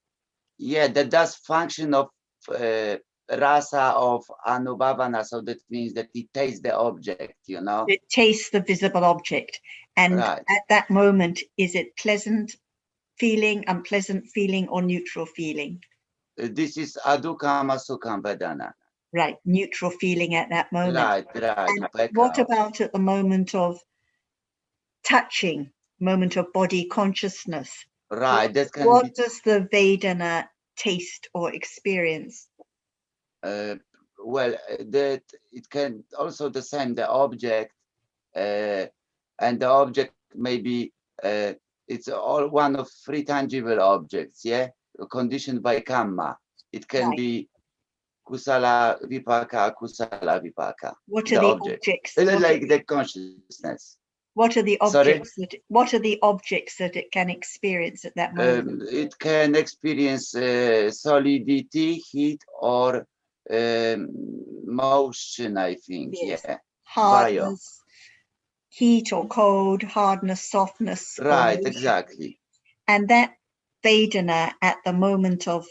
[SPEAKER 6] Yeah, that does function of rasa of Anubhavana, so that means that it tastes the object, you know?
[SPEAKER 1] It tastes the visible object. And at that moment, is it pleasant feeling, unpleasant feeling, or neutral feeling?
[SPEAKER 6] This is Adukama Sukham Vedana.
[SPEAKER 1] Right, neutral feeling at that moment.
[SPEAKER 6] Right.
[SPEAKER 1] And what about at the moment of touching, moment of body consciousness?
[SPEAKER 6] Right,
[SPEAKER 1] what does the Vedana taste or experience?
[SPEAKER 6] Well, that it can also the same, the object, and the object may be, it's all one of three tangible objects, yeah, conditioned by karma. It can be kusala vipaka, kusala vipaka.
[SPEAKER 1] What are the objects?
[SPEAKER 6] Like the consciousness.
[SPEAKER 1] What are the objects what are the objects that it can experience at that moment?
[SPEAKER 6] It can experience solidity, heat, or motion, I think. Yes. Yeah.
[SPEAKER 1] Hardness, heat or cold, hardness, softness.
[SPEAKER 6] Right, exactly.
[SPEAKER 1] And that Vedana at the moment of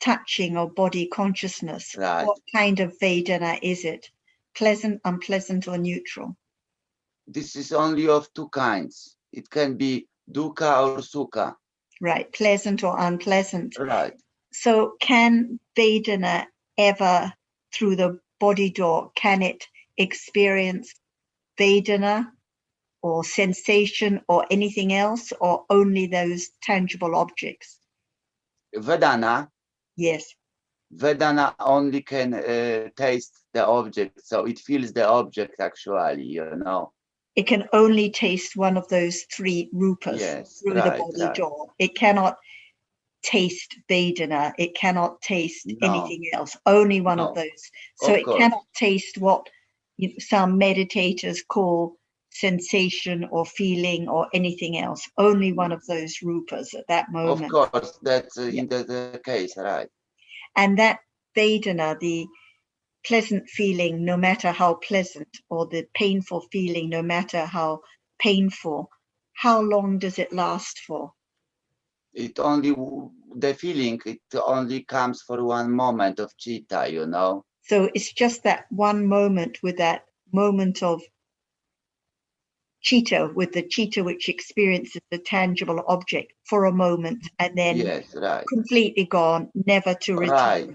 [SPEAKER 1] touching or body consciousness, what kind of Vedana is it? Pleasant, unpleasant, or neutral?
[SPEAKER 6] This is only of two kinds. It can be dukkha or sukha.
[SPEAKER 1] Right, pleasant or unpleasant.
[SPEAKER 6] Right.
[SPEAKER 1] So can Vedana ever, through the body door, can it experience Vedana or sensation or anything else, or only those tangible objects?
[SPEAKER 6] Vedana?
[SPEAKER 1] Yes.
[SPEAKER 6] Vedana only can taste the object, so it feels the object actually, you know.
[SPEAKER 1] It can only taste one of those three rupas through the body door. It cannot taste Vedana. It cannot taste anything else, only one of those. So it cannot taste what some meditators call sensation or feeling or anything else, only one of those rupas at that moment.
[SPEAKER 6] Of course, that's in the case, right.
[SPEAKER 1] And that Vedana, the pleasant feeling, no matter how pleasant, or the painful feeling, no matter how painful, how long does it last for?
[SPEAKER 6] it only, the feeling, it only comes for one moment of chitta, you know.
[SPEAKER 1] So it's just that one moment, with that moment of chitta, with the chitta which experiences the tangible object for a moment and then
[SPEAKER 6] Yes, right.
[SPEAKER 1] completely gone, never to return.
[SPEAKER 6] Right.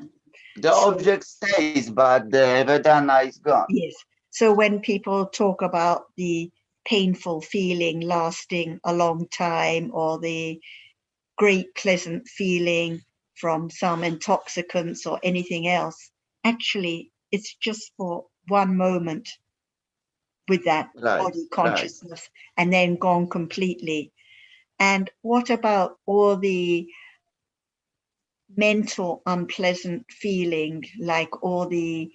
[SPEAKER 6] The
[SPEAKER 1] So-
[SPEAKER 6] object stays, but the Vedana is gone.
[SPEAKER 1] Yes. So when people talk about the painful feeling lasting a long time, or the great pleasant feeling from some intoxicants or anything else, actually it's just for one moment with that body consciousness, and then gone completely. And what about all the mental unpleasant feeling, like all the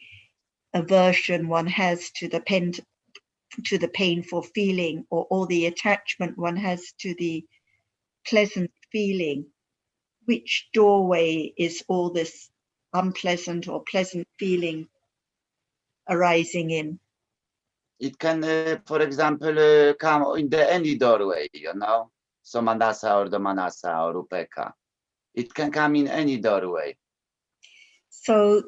[SPEAKER 1] aversion one has to the painful feeling, or all the attachment one has to the pleasant feeling? Which doorway is all this unpleasant or pleasant feeling arising in?
[SPEAKER 6] It can, for example, come in any doorway, you know, Somanasa or Domanasa or Upeka. It can come in any doorway.
[SPEAKER 1] So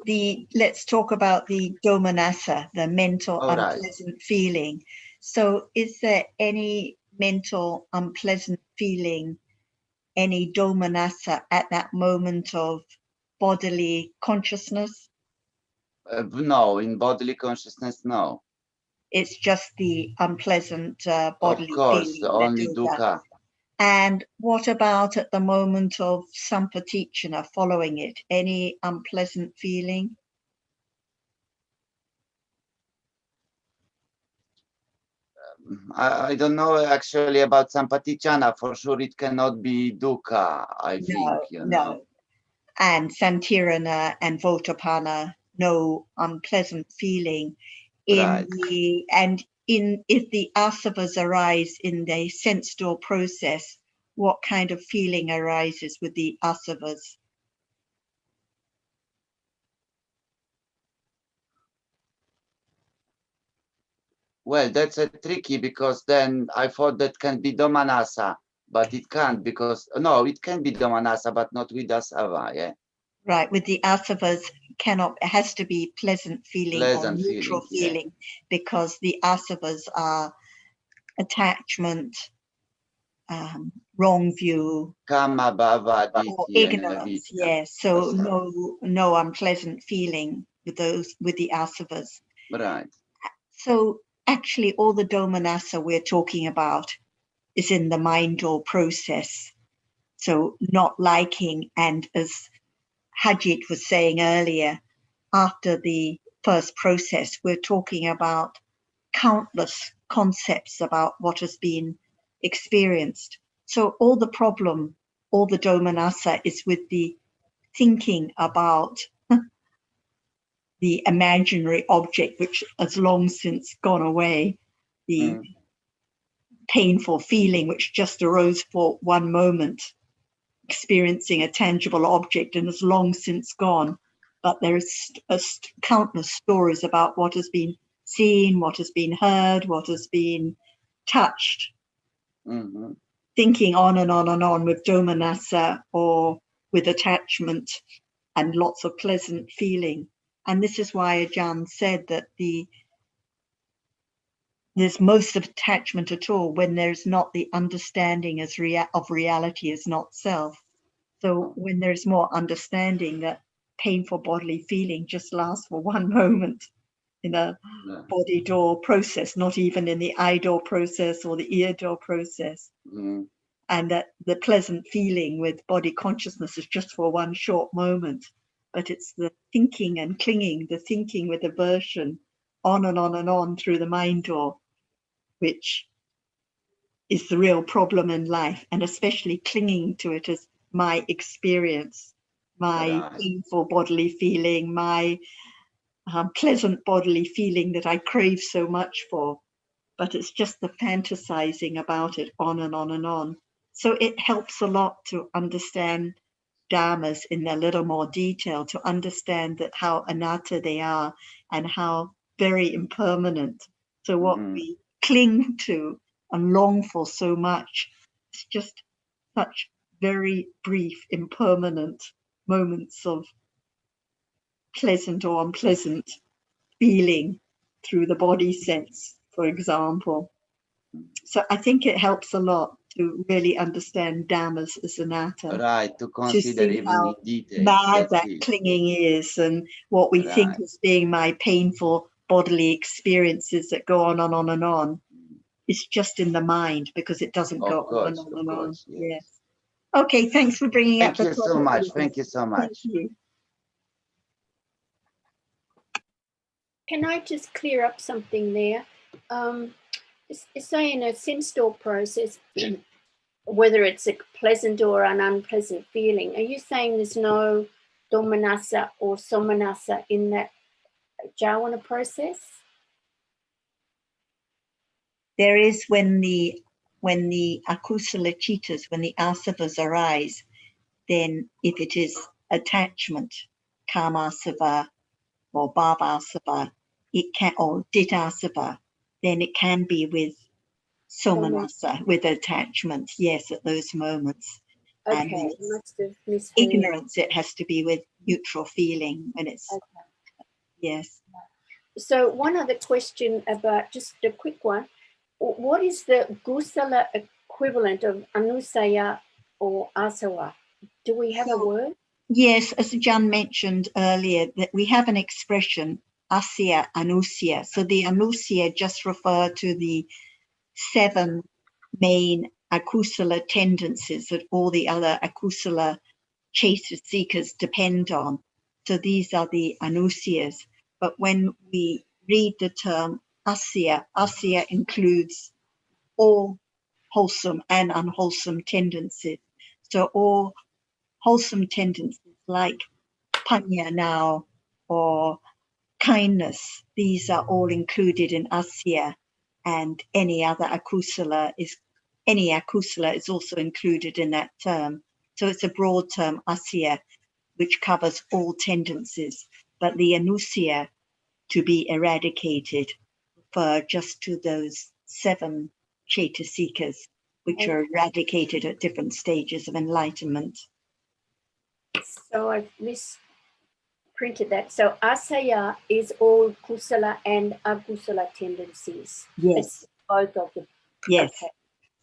[SPEAKER 1] let's talk about the domanassa, the mental unpleasant feeling. So is there any mental unpleasant feeling, any domanassa at that moment of bodily consciousness?
[SPEAKER 6] No, in bodily consciousness, no.
[SPEAKER 1] It's just the unpleasant bodily
[SPEAKER 6] Of course,
[SPEAKER 1] feeling.
[SPEAKER 6] only dukkha.
[SPEAKER 1] And what about at the moment of sampatichana, following it? Any unpleasant feeling?
[SPEAKER 6] I don't know actually about Sampatichana. For sure, it cannot be dukkha, I think, you know.
[SPEAKER 1] And Santirana and Votapana, no unpleasant feeling. If the asavas arise in the sense door process, what kind of feeling arises with the asavas?
[SPEAKER 6] Well, that's a tricky, because then I thought that can be Domanasa, but it can't, because, no, it can be Domanasa, but not with Asava, yeah?
[SPEAKER 1] Right, with the asavas, it has to be pleasant feeling or neutral feeling, because the asavas are attachment, wrong view,
[SPEAKER 6] Kama, bhava,
[SPEAKER 1] or
[SPEAKER 6] ditthi, and
[SPEAKER 1] ignorance.
[SPEAKER 6] avidya.
[SPEAKER 1] Yes, so no unpleasant feeling with the asavas.
[SPEAKER 6] Right.
[SPEAKER 1] So actually all the domanassa we're talking about is in the mind door process. So not liking, and as Hajit was saying earlier, after the first process, we're talking about countless concepts about what has been experienced. So all the problem, all the domanassa is with the thinking about the imaginary object, which has long since gone away, the painful feeling which just arose for one moment, experiencing a tangible object and has long since gone. But there is countless stories about what has been seen, what has been heard, what has been touched. Thinking on and on and on with domanassa, or with attachment and lots of pleasant feeling. And this is why Ajahn said that there's most of attachment at all when there's not the understanding of reality as not self. So when there's more understanding, that painful bodily feeling just lasts for one moment in a body door process, not even in the eye door process or the ear door process. And that the pleasant feeling with body consciousness is just for one short moment. But it's the thinking and clinging, the thinking with aversion, on and on and on through the mind door, which is the real problem in life, and especially clinging to it as my experience, my painful bodily feeling, my pleasant bodily feeling that I crave so much for. But it's just the fantasizing about it on and on and on. So it helps a lot to understand dhammas in a little more detail, to understand that how anatta they are and how very impermanent. So what we cling to and long for so much, it's just such very brief, impermanent moments of pleasant or unpleasant feeling through the body sense, for example. So I think it helps a lot to really understand Dhammas as anatta.
[SPEAKER 6] Right, to consider
[SPEAKER 1] see
[SPEAKER 6] even
[SPEAKER 1] how
[SPEAKER 6] in detail.
[SPEAKER 1] mad
[SPEAKER 6] That's
[SPEAKER 1] that
[SPEAKER 6] it.
[SPEAKER 1] clinging is, and what we think
[SPEAKER 6] Right.
[SPEAKER 1] as being my painful bodily experiences that go on and on and on. It's just in the mind because it doesn't go on and on and on. Yes. Okay, thanks for bringing up
[SPEAKER 6] Thank
[SPEAKER 1] the
[SPEAKER 6] you so
[SPEAKER 1] topic.
[SPEAKER 6] much.
[SPEAKER 1] Lisa.
[SPEAKER 6] Thank you so
[SPEAKER 1] Thank
[SPEAKER 6] much.
[SPEAKER 1] you.
[SPEAKER 10] Can I just clear up something there? Say in a sense door process, whether it's a pleasant or an unpleasant feeling, are you saying there's no domanassa or somanassa in that jhana process?
[SPEAKER 1] There is when the akusala chittas, when the asavas arise, then if it is attachment, kamasava or bhavasava, it can, or ditasava, then it can be with somanassa, with attachment, yes, at those moments.
[SPEAKER 10] Okay,
[SPEAKER 1] And when
[SPEAKER 10] I
[SPEAKER 1] it's
[SPEAKER 10] must have misheard.
[SPEAKER 1] ignorance, it has to be with neutral feeling when it's, yes.
[SPEAKER 10] So one other question about, just a quick one. What is the gusala equivalent of anusaya or asawa? Do we have a word?
[SPEAKER 1] Yes, as Jan mentioned earlier, that we have an expression, asya, anusya. So the anusya just refer to the 7 main akusala tendencies that all the other akusala chaitasikas depend on. So these are the anusyas. But when we read the term asya, asya includes all wholesome and unwholesome tendencies. So all wholesome tendencies like panya now or kindness, these are all included in asya, and any akusala is also included in that term. So it's a broad term, asya, which covers all tendencies, but the anusya to be eradicated refer just to those 7 chaitasikas, which are eradicated at different stages of enlightenment.
[SPEAKER 10] So I've misprinted that. So asaya is all kusala and akusala tendencies.
[SPEAKER 1] Yes.
[SPEAKER 10] It's both of them.
[SPEAKER 1] Yes.
[SPEAKER 10] Okay.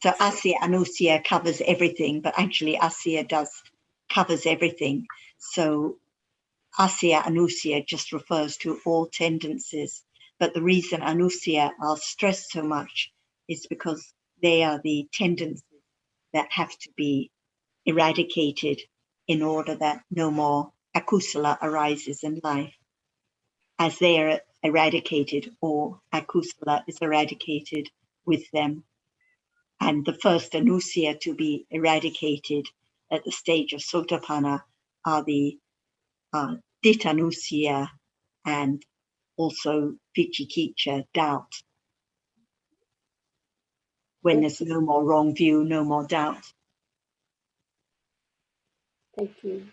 [SPEAKER 1] So asya anusya covers everything, but actually asya covers everything. So asya anusya just refers to all tendencies. But the reason anusya are stressed so much is because they are the tendencies that have to be eradicated in order that no more akusala arises in life. As they are eradicated, or akusala is eradicated with them. And the first anusya to be eradicated at the stage of sotapanna are the ditanusya and also vicikiccha, doubt. When there's no more wrong view, no more doubt.
[SPEAKER 10] Thank you.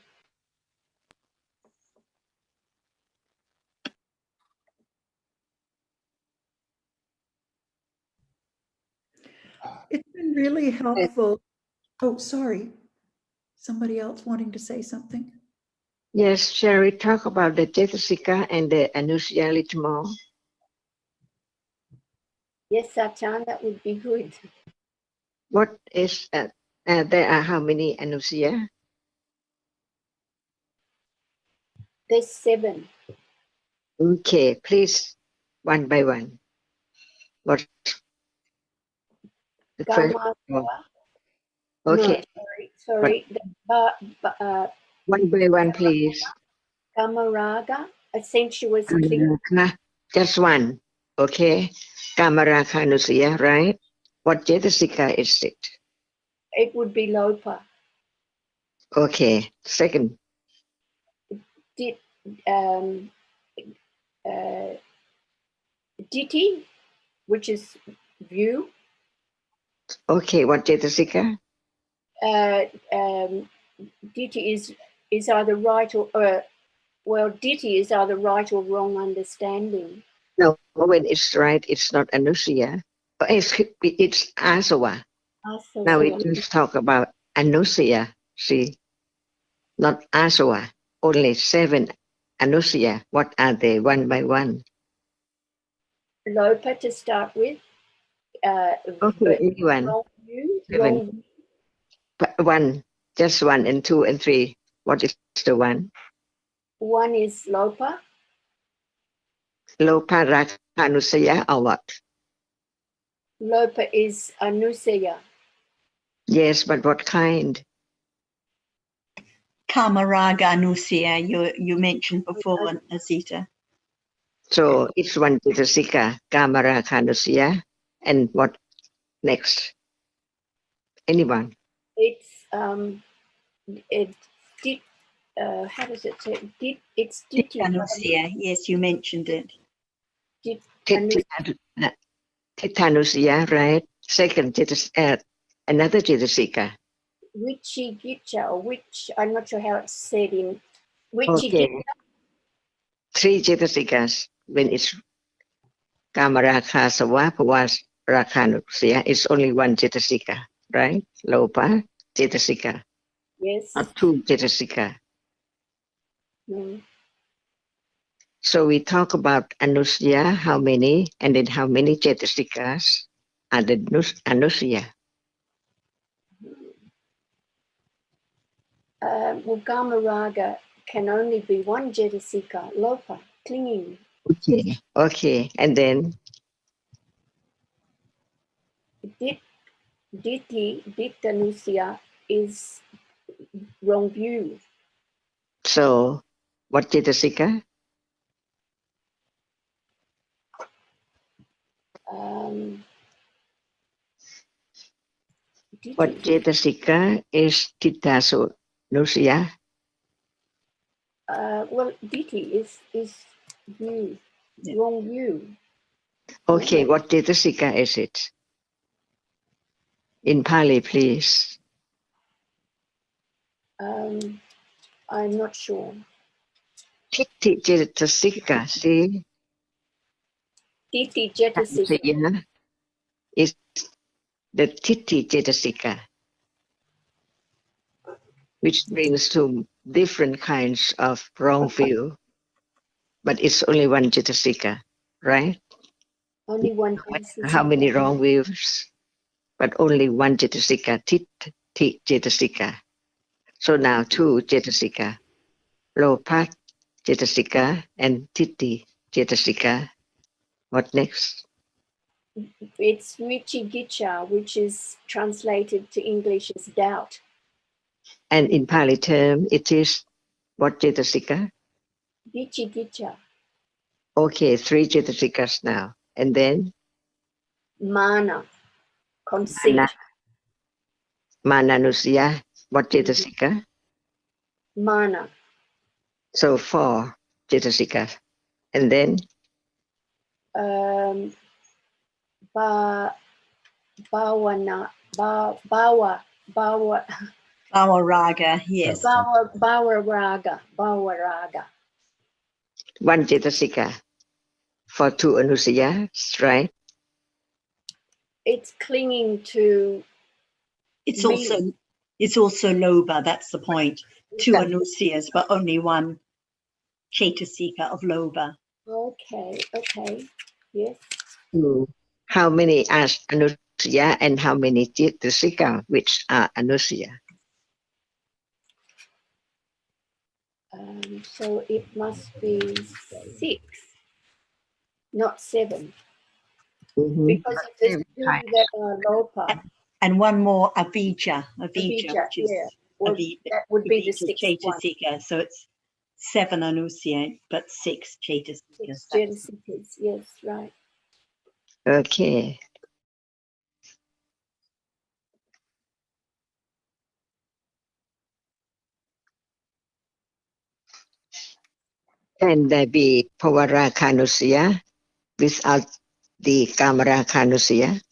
[SPEAKER 3] It's been really helpful. Oh, sorry. Somebody else wanting to say something?
[SPEAKER 7] Yes, shall we talk about the Chetasika and the Anusya a little more?
[SPEAKER 10] Yes, Sachan, that would be good.
[SPEAKER 7] What is, there are how many Anusya?
[SPEAKER 10] There's 7.
[SPEAKER 7] Okay, please, one by one. What's the first?
[SPEAKER 10] Gamma.
[SPEAKER 7] Okay.
[SPEAKER 10] No, sorry.
[SPEAKER 7] One by one, please.
[SPEAKER 10] Kamaraga, a sensuous clinging.
[SPEAKER 7] Just one, okay? Kamaraka Anusya, right? What Chetasika is it?
[SPEAKER 10] It would be Lopa.
[SPEAKER 7] Okay, second.
[SPEAKER 10] Ditti, which is view.
[SPEAKER 7] Okay, what Chetasika?
[SPEAKER 10] Ditti is either right or well, Ditti is either right or wrong understanding.
[SPEAKER 7] No, when it's right, it's not Anusya. It's Asawa. Now we just talk about Anusya. See, not aswa, only 7 anusya. What are they one by one?
[SPEAKER 10] Lopa to start with.
[SPEAKER 7] Okay, anyone.
[SPEAKER 10] Wrong view.
[SPEAKER 7] 7. One, just 1 and 2 and 3. What is the one?
[SPEAKER 10] One is Lopa.
[SPEAKER 7] Lopa Rakhanusaya or what?
[SPEAKER 10] Lopa is Anusaya.
[SPEAKER 7] Yes, but what kind?
[SPEAKER 1] Kamaraga Anusya, you mentioned before, Azita.
[SPEAKER 7] So it's one Chitasika, Kamara Khanusya, and what next? Anyone?
[SPEAKER 10] It's it did how does it say? It's Diti.
[SPEAKER 1] Anusya, yes, you mentioned it.
[SPEAKER 7] Titanusya, right? Second another Chitasika.
[SPEAKER 10] Wichi Gicha, or which I'm not sure how it's said in Wichi
[SPEAKER 7] Okay.
[SPEAKER 10] Gicha.
[SPEAKER 7] 3 Chitasikas when it's Kamara Khasawa Pawas Rakhanusya, it's only 1 Chitasika, right? Lopa Chitasika.
[SPEAKER 10] Yes.
[SPEAKER 7] Not 2 Chitasika.
[SPEAKER 10] Mm.
[SPEAKER 7] So we talk about Anusya, how many, and then how many Chetasikas are the Anusya.
[SPEAKER 10] Well, Gamaraga can only be one Jetasika, Lopa, clinging.
[SPEAKER 7] Okay. Okay. And then
[SPEAKER 10] Ditanusya is wrong view.
[SPEAKER 7] so what Chetasika? What Chetasika is Titasu Nusya?
[SPEAKER 10] Well, Diti is view, wrong view.
[SPEAKER 7] Okay, what Chetasika is it? In Pali, please.
[SPEAKER 10] I'm not sure.
[SPEAKER 7] Titti Chetasika, see?
[SPEAKER 10] Diti Jetasika.
[SPEAKER 7] Is the Titti Chetasika, which brings to different kinds of wrong view, but it's only 1 Chetasika, right?
[SPEAKER 10] Only one
[SPEAKER 7] How
[SPEAKER 10] Jetasika.
[SPEAKER 7] many wrong views? But only 1 Chetasika, Tit Chetasika. So now 2 Chetasika, Lopa Chetasika and Titti Chetasika. What next?
[SPEAKER 10] It's Wichigicha, which is translated to English as doubt.
[SPEAKER 7] And in Pali term, it is what Chetasika?
[SPEAKER 10] Vichigicha.
[SPEAKER 7] Okay, 3 Chetasikas now. And then?
[SPEAKER 10] Mana, conceit.
[SPEAKER 7] Mananusya, what Chetasika?
[SPEAKER 10] Mana.
[SPEAKER 7] So 4 Chetasikas. And then?
[SPEAKER 10] Bawana,
[SPEAKER 1] Bawaraga, yes.
[SPEAKER 10] Bawaraga.
[SPEAKER 7] 1 Chetasika for 2 Anusayas, right?
[SPEAKER 10] It's clinging to.
[SPEAKER 1] It's also Loba, that's the point. 2 Anusyas, but only 1 Chetasika of Loba.
[SPEAKER 10] Okay, yes.
[SPEAKER 7] How many are Anusya and how many Chetasika, which are Anusya?
[SPEAKER 10] So it must be 6, not 7. Because if there's 2 that are Lopa.
[SPEAKER 1] And 1 more Avija, which is
[SPEAKER 10] that would be the 6th one.
[SPEAKER 1] Chetasika. So it's 7 Anusya, but 6 Chetasikas.
[SPEAKER 10] 6 Chetasikas, yes, right.
[SPEAKER 7] Okay. Can there be Pavarakanusia without the Kamarakanusia?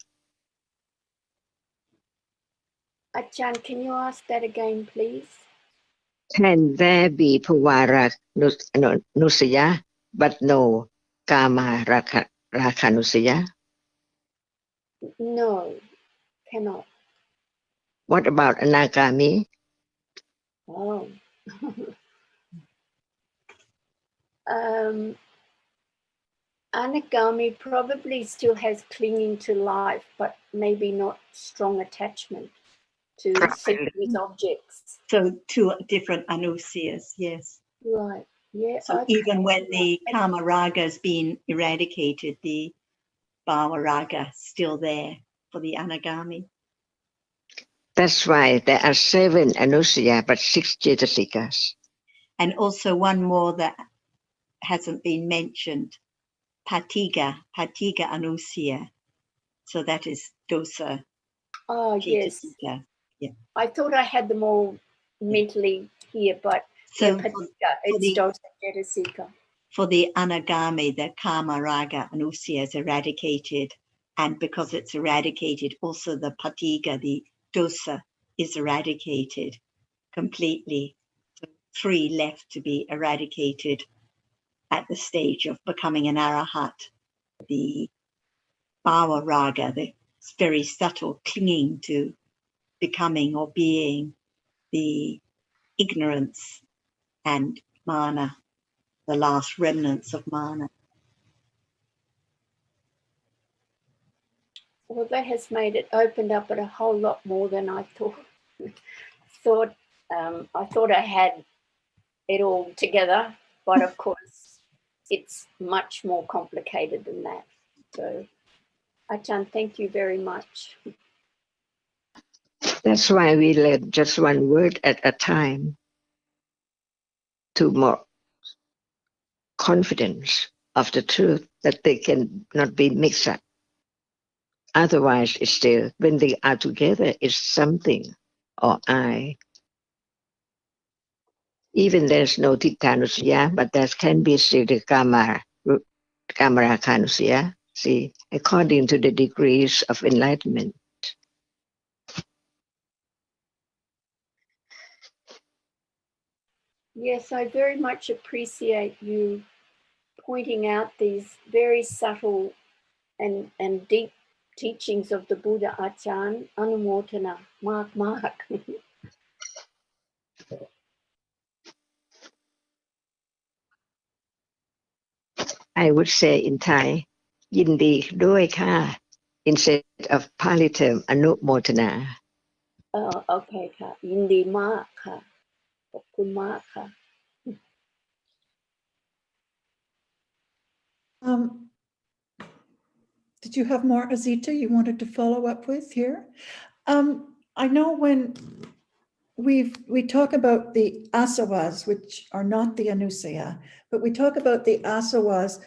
[SPEAKER 10] Achan, can you ask that again, please?
[SPEAKER 7] Can there be Pavarakanusia but no Kamarakanusia?
[SPEAKER 10] No, cannot.
[SPEAKER 7] What about Anagami?
[SPEAKER 10] Oh. Anagami probably still has clinging to life, but maybe not strong attachment to sensuous objects.
[SPEAKER 1] So two different anusiyas, yes.
[SPEAKER 10] Right. Yeah.
[SPEAKER 1] So
[SPEAKER 10] Okay.
[SPEAKER 1] even when the Kama Raga has been eradicated, the Bhava Raga is still there for the Anagami.
[SPEAKER 7] That's why there are 7 Anusaya but 6 Cetasikas.
[SPEAKER 1] And also one more that hasn't been mentioned, Patiga Anusiya. So that is dosa.
[SPEAKER 10] Oh, yes.
[SPEAKER 1] Cetasika. Yeah.
[SPEAKER 10] I thought I had them all mentally here, but
[SPEAKER 1] So
[SPEAKER 10] yeah, Patika, it's dosa cetasika.
[SPEAKER 1] For the Anagami, the Kama Raga Anusiya is eradicated. And because it's eradicated, also the Patiga, the dosa, is eradicated completely. So 3 left to be eradicated at the stage of becoming an arahat. The Bhava Raga, the very subtle clinging to becoming or being, the ignorance, and mana, the last remnants of mana.
[SPEAKER 10] Well, that has made it opened up at a whole lot more than I thought. I thought I had it all together, but of course, it's much more complicated than that. So, Achan, thank you very much.
[SPEAKER 7] That's why we learn just one word at a time to more confidence of the truth that they can not be mixed up. Otherwise, it's still, when they are together, it's something or I. Even there's no Tittanusya, but there can be still the Kamarakanusya, see, according to the degrees of enlightenment.
[SPEAKER 10] Yes, I very much appreciate you pointing out these very subtle and deep teachings of the Buddha, Achan. Anumotana, mark.
[SPEAKER 7] I would say in Thai, Yindi Doi Ka, instead of Pali term Anumotana.
[SPEAKER 10] Okay, ka. Yindi mark, ka. ขอบคุณมากค่ะ
[SPEAKER 3] Did you have more, Azita, you wanted to follow up with here? I know when we talk about the asavas, which are not the anusaya, but we talk about the asavas.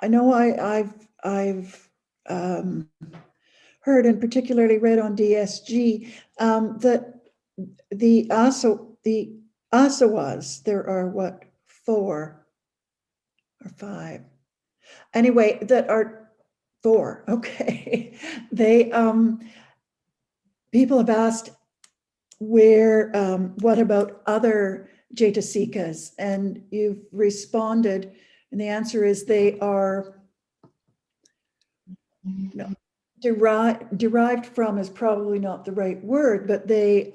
[SPEAKER 3] I know I've heard and particularly read on DSG that the asavas, there are what, 4 or 5? Anyway, that are 4, okay. They, people have asked where, what about other Jetasikas? And you've responded, and the answer is they are, no, derived from is probably not the right word, but they,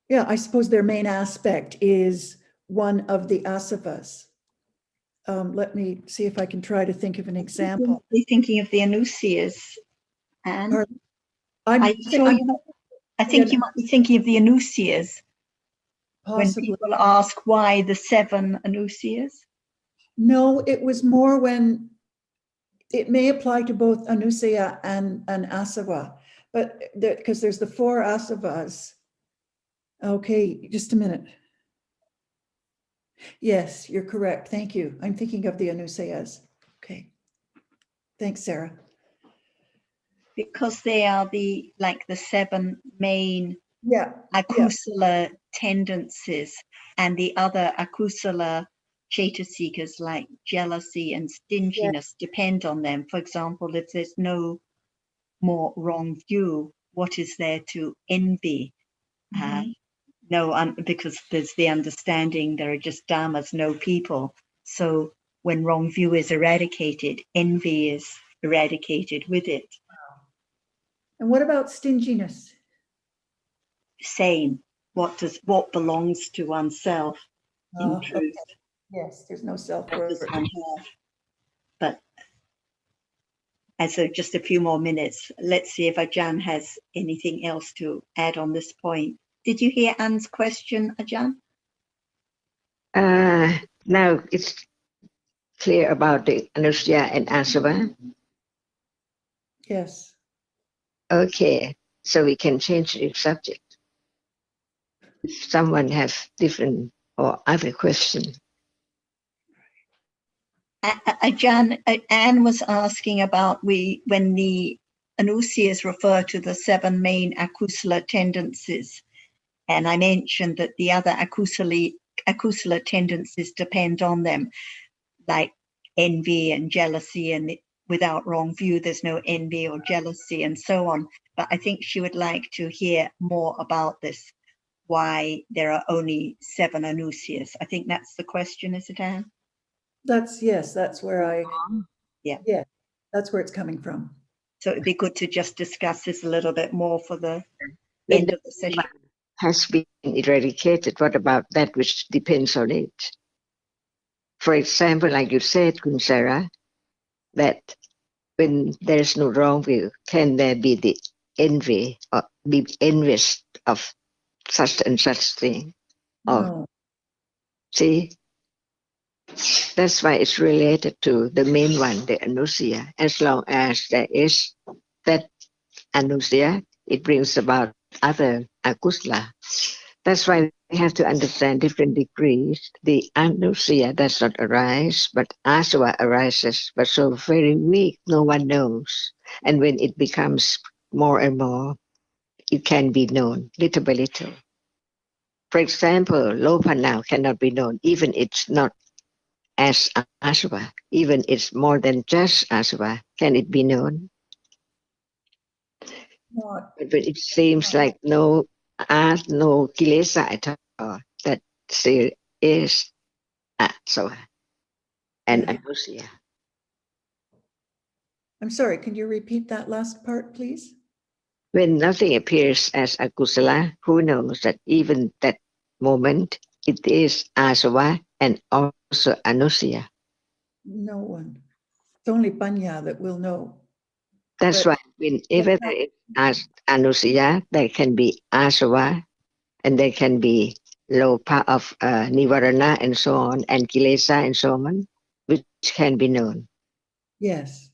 [SPEAKER 3] yeah, I suppose their main aspect is one of the asavas. Let me see if I can try to think of an example.
[SPEAKER 1] You're thinking of the Anusiyas, and I think you might be thinking of the Anusiyas.
[SPEAKER 3] Possibly.
[SPEAKER 1] When people ask why the 7 Anusiyas.
[SPEAKER 3] No, it was more when it may apply to both Anusaya and Asava, but because there's the 4 asavas. Okay, just a minute. Yes, you're correct. Thank you. I'm thinking of the Anusayas. Okay. Thanks, Sarah.
[SPEAKER 1] Because they are the 7 main akusala tendencies, and the other akusala cetasikas like jealousy and stinginess depend on them. For example, if there's no more wrong view, what is there to envy? Because there's the understanding there are just dhammas, no people. So when wrong view is eradicated, envy is eradicated with it.
[SPEAKER 3] And what about stinginess?
[SPEAKER 1] Same. What belongs to oneself in
[SPEAKER 3] Okay.
[SPEAKER 1] truth?
[SPEAKER 3] Yes, there's no self
[SPEAKER 1] What does
[SPEAKER 3] worth.
[SPEAKER 1] one have? But and so just a few more minutes. Let's see if Ajahn has anything else to add on this point. Did you hear Anne's question, Ajahn?
[SPEAKER 7] Now it's clear about the Anusya and Asava.
[SPEAKER 3] Yes.
[SPEAKER 7] Okay, so we can change the subject. If someone have different or other question.
[SPEAKER 1] Ajahn, Anne was asking about when the Anusyas refer to the 7 main akusala tendencies. And I mentioned that the other akusala tendencies depend on them, like envy and jealousy, and without wrong view, there's no envy or jealousy and so on. But I think she would like to hear more about this, why there are only 7 Anusyas. I think that's the question, is it, Anne?
[SPEAKER 3] Yes, that's where
[SPEAKER 1] yeah,
[SPEAKER 3] that's where it's coming from.
[SPEAKER 1] So it'd be good to just discuss this a little bit more for the end of the session.
[SPEAKER 7] Has been eradicated. What about that which depends on it? For example, like you said, Kunsara, that when there's no wrong view, can there be the envy or be envious of such and such thing?
[SPEAKER 3] No.
[SPEAKER 7] See, that's why it's related to the main one, the Anusya. As long as there is that Anusya, it brings about other akusala. That's why we have to understand different degrees. The Anusya does not arise, but Asava arises, but so very weak, no one knows. And when it becomes more and more, it can be known little by little. For example, Lopa now cannot be known, even it's not as Asava, even it's more than just Asava. Can it be known?
[SPEAKER 3] Not.
[SPEAKER 7] But it seems like no kilesa at all. That still is Asava and Anusya.
[SPEAKER 3] I'm sorry, can you repeat that last part, please?
[SPEAKER 7] When nothing appears as akusala, who knows that even that moment it is Asava and also Anusya?
[SPEAKER 3] No one. It's only Panya that will know.
[SPEAKER 7] That's why whenever there is Anusya, there can be Asava and there can be Lopa of Nivarana and so on, and Kilesa and so on, which can be known.
[SPEAKER 3] Yes.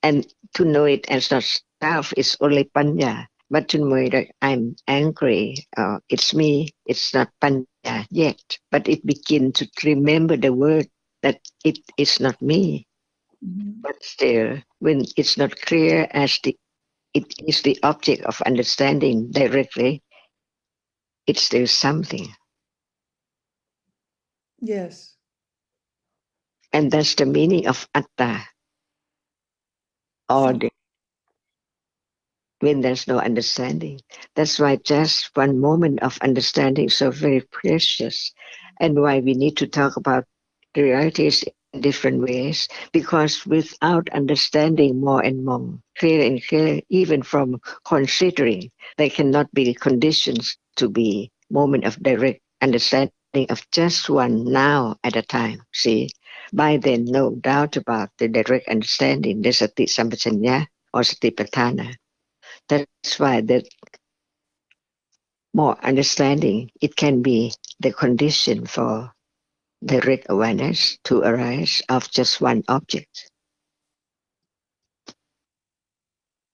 [SPEAKER 7] And to know it as not self is only Panya. But to know that I'm angry, it's me, it's not Panya yet. But it begins to remember the word that it is not me.
[SPEAKER 3] Mm-hmm.
[SPEAKER 7] But still, when it's not clear as it is the object of understanding directly, it's still something.
[SPEAKER 3] Yes.
[SPEAKER 7] And that's the meaning of atta. Or when there's no understanding. That's why just one moment of understanding is so very precious, and why we need to talk about the realities in different ways, because without understanding more and more, clear and clear, even from considering, there cannot be conditions to be moment of direct understanding of just one now at a time. See, by then, no doubt about the direct understanding, the sati sampajanya or satipatthana. That's why the more understanding, it can be the condition for direct awareness to arise of just one object.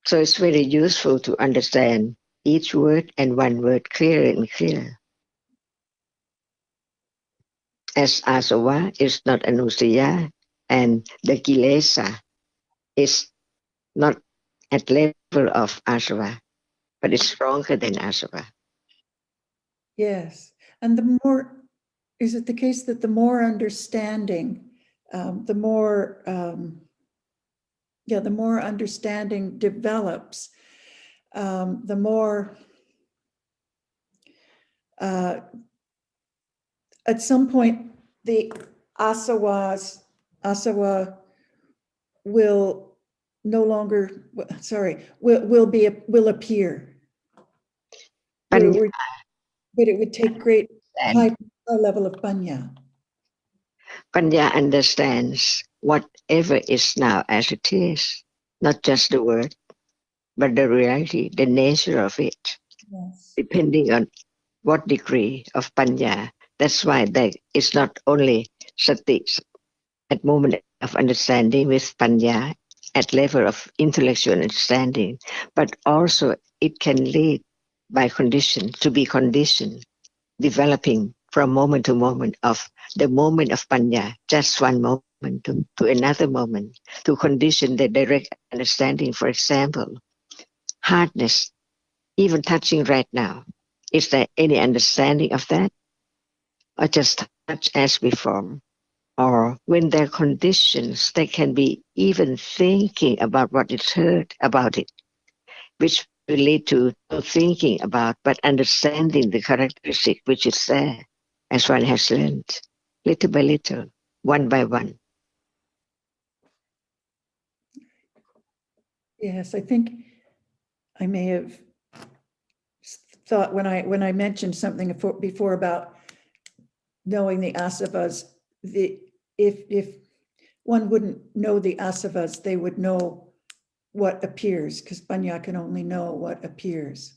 [SPEAKER 7] So it's very useful to understand each word and one word clearer and clearer. As asava is not anusaya, and the kilesa is not at level of asava, but it's stronger than asava.
[SPEAKER 3] Yes. And the more, is it the case that the more understanding, the more understanding develops, the more at some point the asawa will no longer, will appear.
[SPEAKER 7] Panya
[SPEAKER 3] But it would take great
[SPEAKER 7] and
[SPEAKER 3] high level of panya.
[SPEAKER 7] Panya understands whatever is now as it is, not just the word, but the reality, the nature of it,
[SPEAKER 3] Yes.
[SPEAKER 7] depending on what degree of Panya. That's why there is not only sati at moment of understanding with Panya at level of intellectual understanding, but also it can lead by condition to be conditioned, developing from moment to moment of the moment of Panya, just one moment to another moment, to condition the direct understanding. For example, hardness, even touching right now. Is there any understanding of that? Or just touch as before? Or when there are conditions, they can be even thinking about what is heard about it, which will lead to not thinking about, but understanding the characteristic which is there, as one has learned, little by little, one by one.
[SPEAKER 3] Yes, I think I may have thought when I mentioned something before about knowing the asavas, if one wouldn't know the asavas, they would know what appears, because Panya can only know what appears.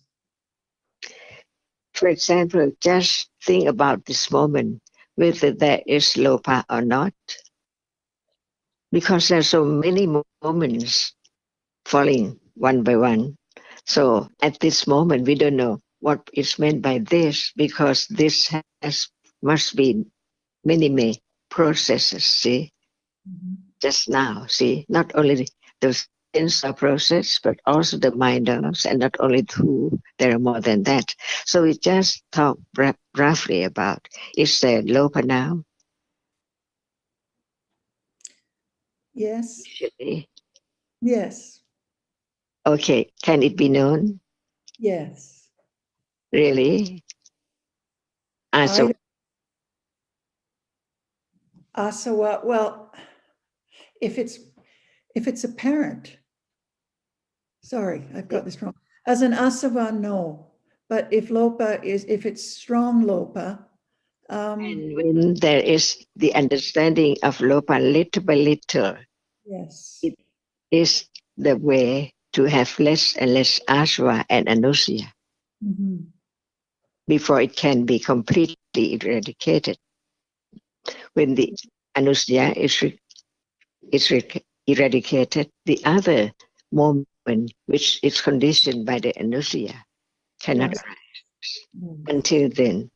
[SPEAKER 7] For example, just think about this moment, whether there is lopa or not, because there are so many moments falling one by one. So at this moment, we don't know what is meant by this, because this must be many processes, see, just now, see, not only the sensor process, but also the minders, and not only two, there are more than that. So we just talk roughly about, is there lopa now?
[SPEAKER 3] Yes.
[SPEAKER 7] Usually.
[SPEAKER 3] Yes.
[SPEAKER 7] Okay, can it be known?
[SPEAKER 3] Yes.
[SPEAKER 7] Really? So
[SPEAKER 3] asawa, well, if it's apparent, sorry, I've got this wrong. As an asava, no. But if it's strong lopa,
[SPEAKER 7] and when there is the understanding of lopa little by little,
[SPEAKER 3] yes,
[SPEAKER 7] it is the way to have less and less asava and anusaya before it can be completely eradicated. When the anusaya is eradicated, the other moment which is conditioned by the anusaya cannot arise until then.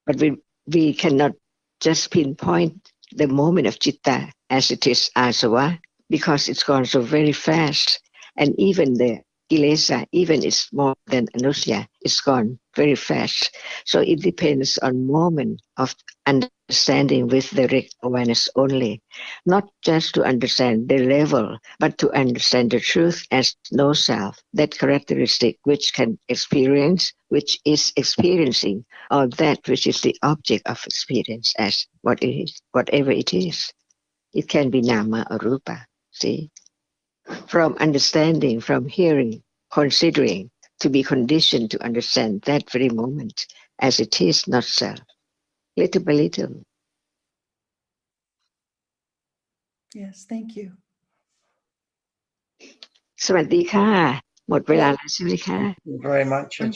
[SPEAKER 7] But we cannot just pinpoint the moment of citta as it is asava, because it's gone so very fast. And even the kilesa, even it's more than anusaya, it's gone very fast. So it depends on moment of understanding with direct awareness only, not just to understand the level, but to understand the truth as no self, that characteristic which can experience, which is experiencing, or that which is the object of experience as what it is, whatever it is. It can be nama or rupa, see? From understanding, from hearing, considering, to be conditioned to understand that very moment as it is, not self, little by little.
[SPEAKER 3] Yes, thank you.
[SPEAKER 7] สวัสดีค่ะ หมดเวลาแล้วใช่ไหมคะ
[SPEAKER 9] Thank you very much, Ajahn.